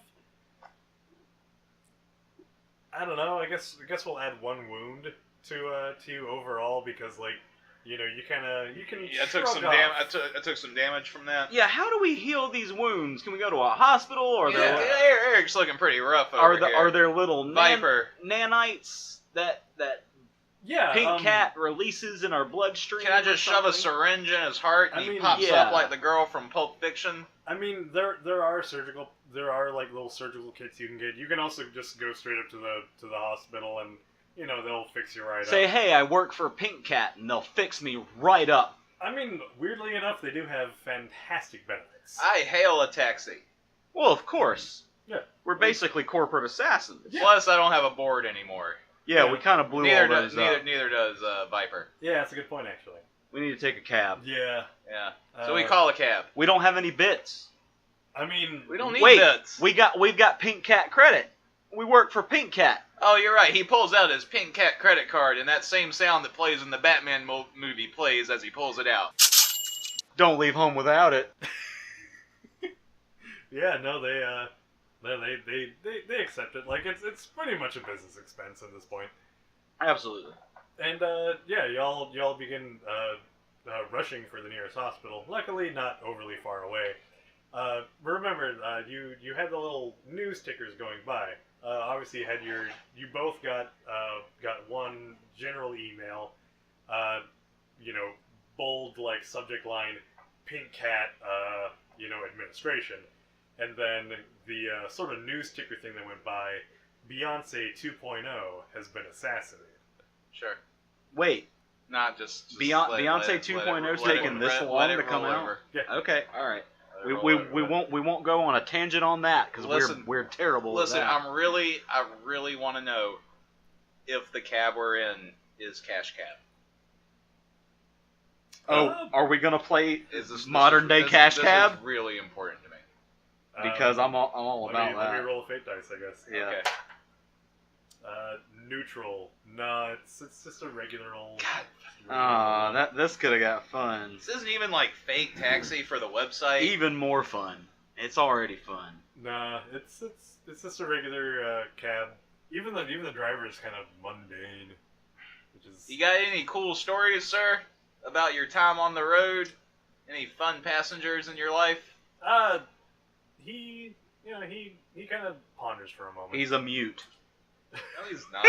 I don't know. I guess we'll add 1 wound to you overall because like you can. Yeah, I took some shrug off. I took some damage from that. Yeah, how do we heal these wounds? Can we go to a hospital or Yeah, Eric's looking pretty rough over are here. there little Viper? nanites that Yeah, Pink Cat releases in our bloodstream? Can I or just shove a something? syringe in his heart and I he mean, pops yeah. up like the girl from Pulp Fiction? I mean, there are like little surgical kits you can get. You can also just go straight up to the hospital and they'll fix you right Say, up. hey, I work for Pink Cat, and they'll fix me right up. I mean, weirdly enough, they do have fantastic benefits. I hail a taxi. Well, of course. Yeah. We're basically corporate assassins. Yeah. Plus, I don't have a board anymore. Yeah, we kind of blew Neither all does those up. neither does Viper. Yeah, that's a good point actually. We need to take a cab. Yeah. Yeah. So we Uh, call a cab. We don't have any bits. I mean, We don't need Wait, bits. we've got Pink Cat credit. We work for Pink Cat. Oh, you're right. He pulls out his Pink Cat credit card, and that same sound that plays in the Batman movie plays as he pulls it out. Don't leave home without it. Yeah, no, they accept it. Like it's pretty much a business expense at this point. Absolutely. And yeah, y'all begin rushing for the nearest hospital. Luckily, not overly far away. Remember, you had the little news tickers going by. Obviously, you both got one general email. Bold like subject line, Pink Cat, administration, and then the sort of news ticker thing that went by, Beyonce 2.0 has been assassinated. Sure. Wait, Not just Beyonce 2.0 's taking this long to come out? Yeah. Okay, all right. We won't go on a tangent on that because Listen, we're terrible. Listen, at that. I really want to know if the cab we're in is Cash Cab. Oh, are we gonna play Is this modern day Cash this Cab? is really important to me. Because I'm all about let me that. roll a fate dice, I guess. Yeah. Okay. Neutral. No, it's just a regular old. This could have got fun. This isn't even like fake taxi for the website. Even more fun. It's already fun. Nah, it's just a regular cab. Even the driver is kind of mundane, which is. You got any cool stories, sir, about your time on the road? Any fun passengers in your life? He kind of ponders for a moment. He's a mute. No, he's not.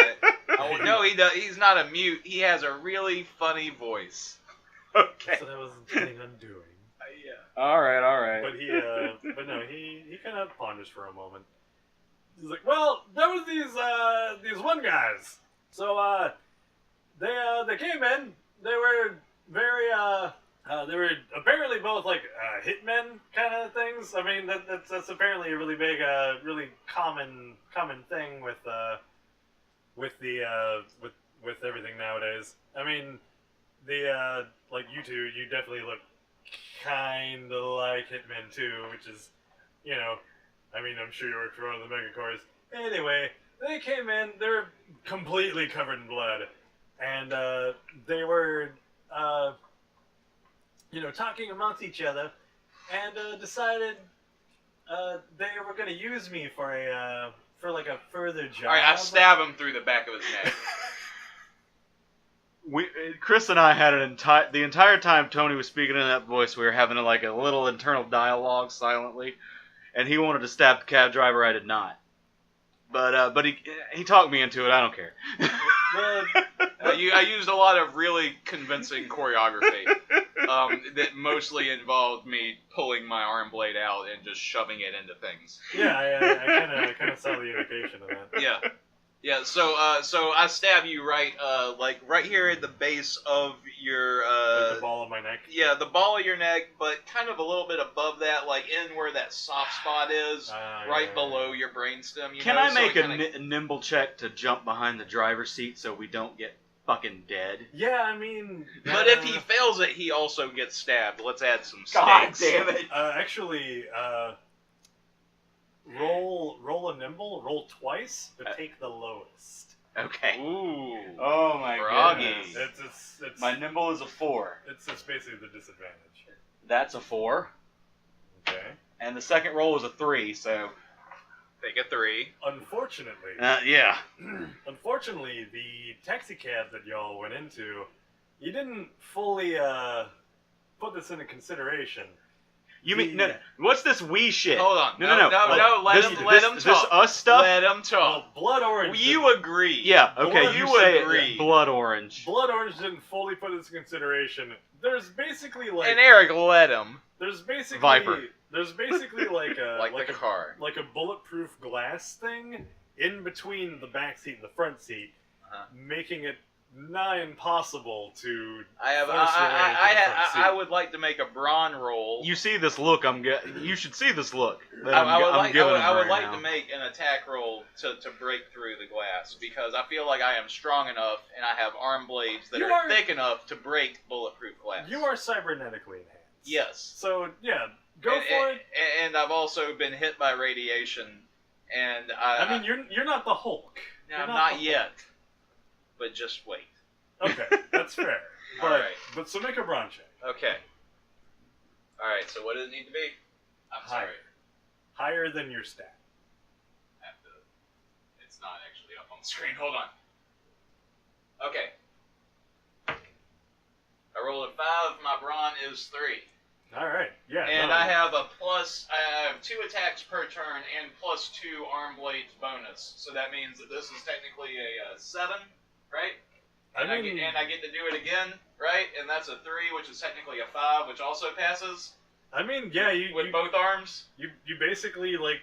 Oh, no, he's not a mute. He has a really funny voice. Okay. That's what I was intending on doing. Yeah. All right. But he kind of ponders for a moment. He's like, well, there was these one guys. So they came in. They were very they were apparently both like hitmen kind of things. I mean that's apparently a really big really common thing with everything nowadays. I mean like you two, you definitely look kind of like hitmen too, which is, I mean, I'm sure you worked for one of the megacorps. Anyway, they came in, they're completely covered in blood, and they were, talking amongst each other, and decided they were going to use me for a further job. All right, I stab him through the back of his neck. Chris and I had the entire time Tony was speaking in that voice, we were having a little internal dialogue silently, and he wanted to stab the cab driver. I did not, but he talked me into it. I don't care. I used a lot of really convincing choreography that mostly involved me pulling my arm blade out and just shoving it into things. Yeah, I kind of saw the indication of that. Yeah. Yeah, so I stab you right, like right here at the base of your, Like the ball of my neck. yeah, the ball of your neck, but kind of a little bit above that, like in where that soft spot is, right below your brainstem. Can I make a nimble check to jump behind the driver's seat so we don't get fucking dead? Yeah, I mean... But if he fails it, he also gets stabbed. Let's add some God stakes. damn it! Actually, roll a nimble, roll twice, but take the lowest. Okay. Ooh. Oh my Froggy. goodness. It's My nimble is a 4. It's basically the disadvantage. That's a 4. Okay. And the second roll was a 3, so... Take a 3. Unfortunately, yeah. unfortunately, the taxi cab that y'all went into, you didn't fully put this into consideration. You mean... No, what's this we shit? Hold on. No. No, let him talk. This us stuff? Let him talk. Blood Orange. You agree. Yeah, okay, Blood- you you say agree. it. Blood orange. Blood Orange didn't fully put this into consideration. There's basically like And Eric let him. there's basically Viper. There's basically like a Like the car. like a bulletproof glass thing in between the back seat and the front seat, making it nigh impossible to force your way into the front seat. I would like to make a brawn roll. You see this look I'm getting... You should see this look that I would I'm like, giving him I would right like now. to make an attack roll to break through the glass because I feel like I am strong enough and I have arm blades that You are are- thick enough to break bulletproof glass. You are cybernetically enhanced. Yes. So yeah, go for it. And I've also been hit by radiation, and I mean, you're not the Hulk. no, You're not the yet. But just wait. Hulk. Okay, that's fair. But Alright. but so make a brawn check. Okay. All right. So what does it need to be? I'm Higher. sorry. Higher than your stat. It's not actually up on the screen. Hold on. Okay. I rolled a 5. My brawn is 3. All right. Yeah. And no. I have a plus. I have 2 attacks per turn and plus 2 arm blades bonus. So that means that this is technically a 7, right? And I get to do it again, right? And that's a 3, which is technically a 5, which also passes I mean, yeah. with both arms. You basically like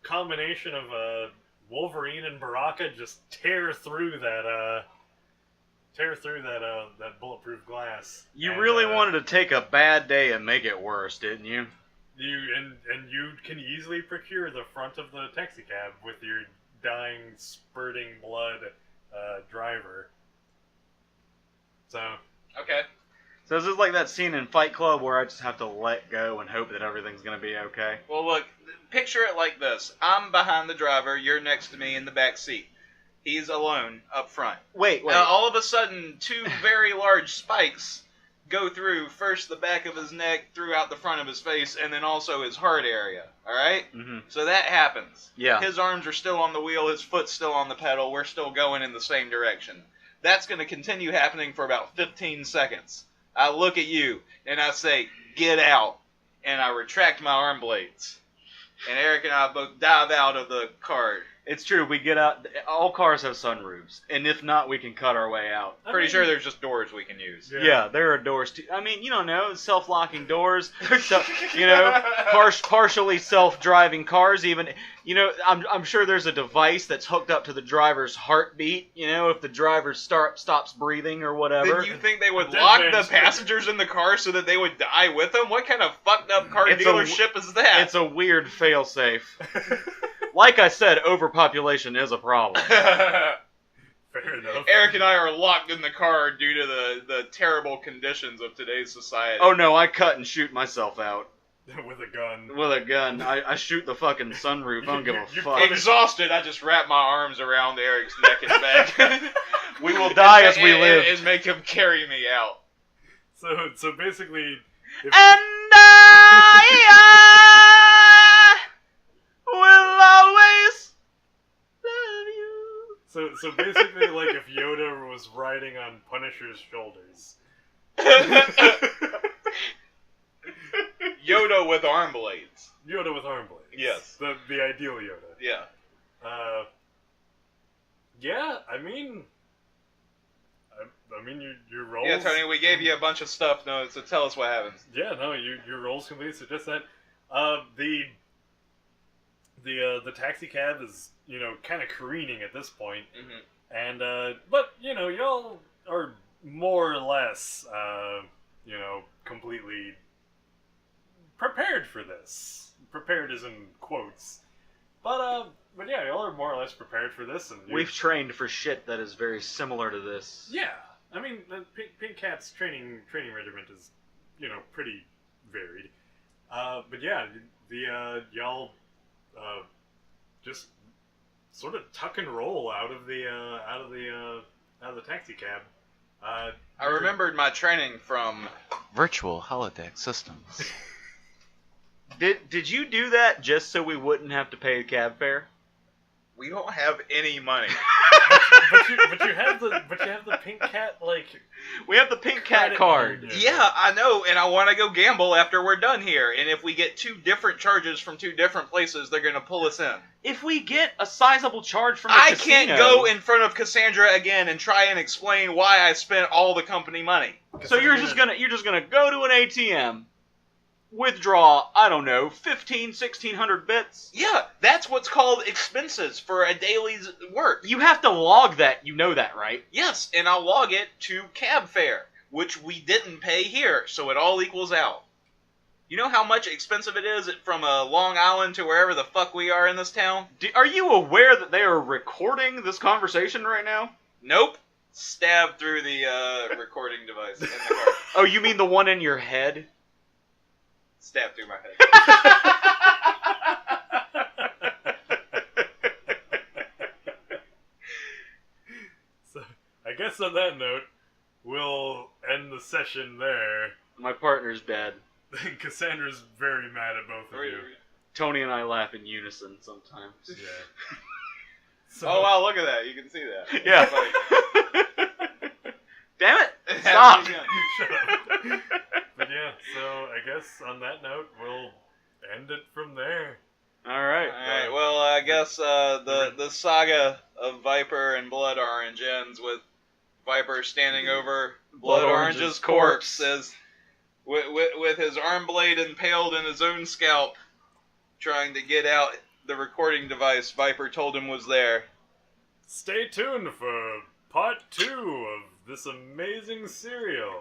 combination of Wolverine and Baraka just tear through that that bulletproof glass. You And, really wanted to take a bad day and make it worse, didn't you? you you can easily procure the front of the taxi cab with your dying, spurting blood driver. So Okay. So this is like that scene in Fight Club where I just have to let go and hope that everything's gonna be okay. Well, look. Picture it like this. I'm behind the driver. You're next to me in the back seat. He's alone up front. Wait. All of a sudden, 2 very large spikes go through first the back of his neck, throughout the front of his face, and then also his heart area. All right? Mm-hmm. So that happens. Yeah. His arms are still on the wheel, his foot's still on the pedal, we're still going in the same direction. That's going to continue happening for about 15 seconds. I look at you, and I say, get out, and I retract my arm blades. And Eric and I both dive out of the car. It's true. We get out. All cars have sunroofs, and if not, we can cut our way out. Pretty sure there's just doors we can use. Yeah, there are doors too. I mean, you don't know, self-locking doors. So, partially self-driving cars. Even, I'm sure there's a device that's hooked up to the driver's heartbeat. If the driver stops breathing or whatever. Did you think they would Dead lock man's the passengers in the car so that they would die with them? What kind of fucked up car It's a- dealership is that? It's a weird fail-safe. Like I said, overpopulation is a problem. fair enough. Eric and I are locked in the car due to the terrible conditions of today's society. Oh no, I cut and shoot myself out With a gun. with a gun. I shoot the fucking sunroof. I don't give a You fuck. Exhausted, I just wrap my arms around Eric's neck and back. We will die as we live. And make him carry me out. So basically, if, And I will always love you. so basically, like if Yoda was riding on Punisher's shoulders. Yoda with arm blades. Yoda with arm blades. Yes. The ideal Yoda. Yeah. Yeah, I mean, your rolls. Yeah, Tony, we gave you a bunch of stuff, so tell us what happens. Yeah, no, your rolls completely suggest that. The taxi cab is kind of careening at this point. Mhm. And, but, y'all are more or less, completely prepared for this. Prepared is in quotes. But yeah, y'all are more or less prepared for this. And We've trained for shit that is very similar to this. Yeah. I mean, the Pink Cat's training regiment is, pretty varied. But yeah, y'all, just sort of tuck and roll out of the taxi cab. I remembered my training from Virtual holodeck systems. Did you do that just so we wouldn't have to pay cab fare? we don't have any money. but you have the Pink Cat We have the Pink Cat credit card. union. Yeah, I know, and I want to go gamble after we're done here. And if we get 2 different charges from 2 different places, they're gonna pull us in. If we get a sizable charge from the I casino, can't go in front of Cassandra again and try and explain why I spent all the company money. So you're just gonna go to an ATM, withdraw, I don't know, 1,600 bits. Yeah, that's what's called expenses for a daily's work. You have to log that. You know that, right? Yes, and I'll log it to cab fare, which we didn't pay here, so it all equals out. You know how much expensive it is from Long Island to wherever the fuck we are in this town? Are you aware that they are recording this conversation right now? Nope. Stabbed through the recording device in the car. Oh, you mean the one in your head? Stabbed through my head. So, I guess on that note, we'll end the session there. My partner's dead. Cassandra's very mad at both of you. Tony and I laugh in unison sometimes. Yeah. So, Oh wow, look at that. You can see that. Yeah. Like, Damn it! Stop! Shut up. But yeah, so I guess on that note, we'll end it from there. Alright. Alright, well, I guess the saga of Viper and Blood Orange ends with Viper standing over Blood Orange's corpse as with his arm blade impaled in his own scalp, trying to get out the recording device Viper told him was there. Stay tuned for part 2 of this amazing serial.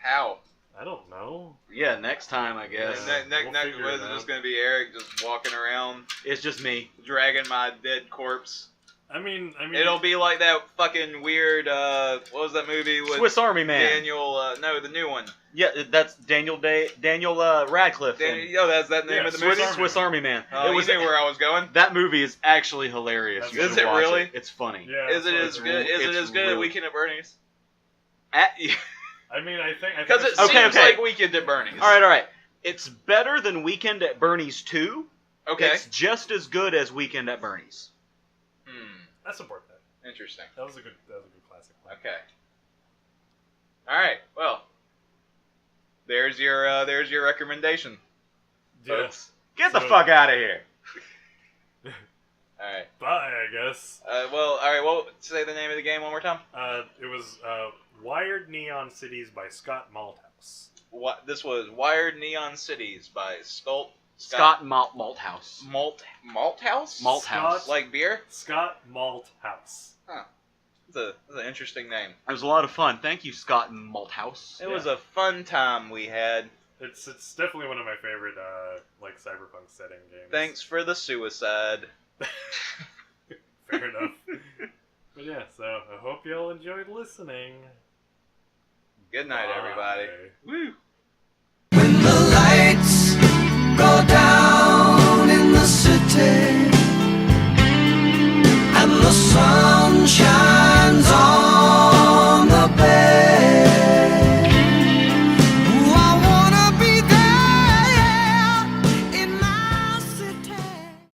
How? I don't know. Yeah, next time, I guess. We'll figure it Was it out. just gonna be Eric just walking around, It's just me. dragging my dead corpse? I mean, It'll be like that fucking weird, what was that movie with Swiss Army Man. Daniel, no, the new one. Yeah, that's Daniel Radcliffe. That's that name Yeah, of the Swiss movie? Swiss Army Man. Oh, it was you knew where I was going. That movie is actually hilarious. That's You Is should it watch really? It. It's funny. yeah. Is it so as good? Is it it's as good as really- Weekend at Bernie's? I mean, I think Because it it's- Okay, seems okay. like Weekend at Bernie's. All right. It's better than Weekend at Bernie's 2. Okay. It's just as good as Weekend at Bernie's. I support that. Interesting. That was a good classic. Okay. All right. Well, there's your recommendation, Yeah. folks. Get the So- fuck out of here. All right. Bye, I guess. All right. Well, say the name of the game one more time. It was Wired Neon Cities by Scott Malthouse. What? This was Wired Neon Cities by Scott Malthouse. Malthouse. Malthouse. Like beer. Scott Malthouse. That's an interesting name. It was a lot of fun. Thank you, Scott Malthouse. It was a fun time we had. It's definitely one of my favorite cyberpunk setting games. Thanks for the suicide. Fair enough. But yeah, so I hope y'all enjoyed listening. Good night, everybody. Bye.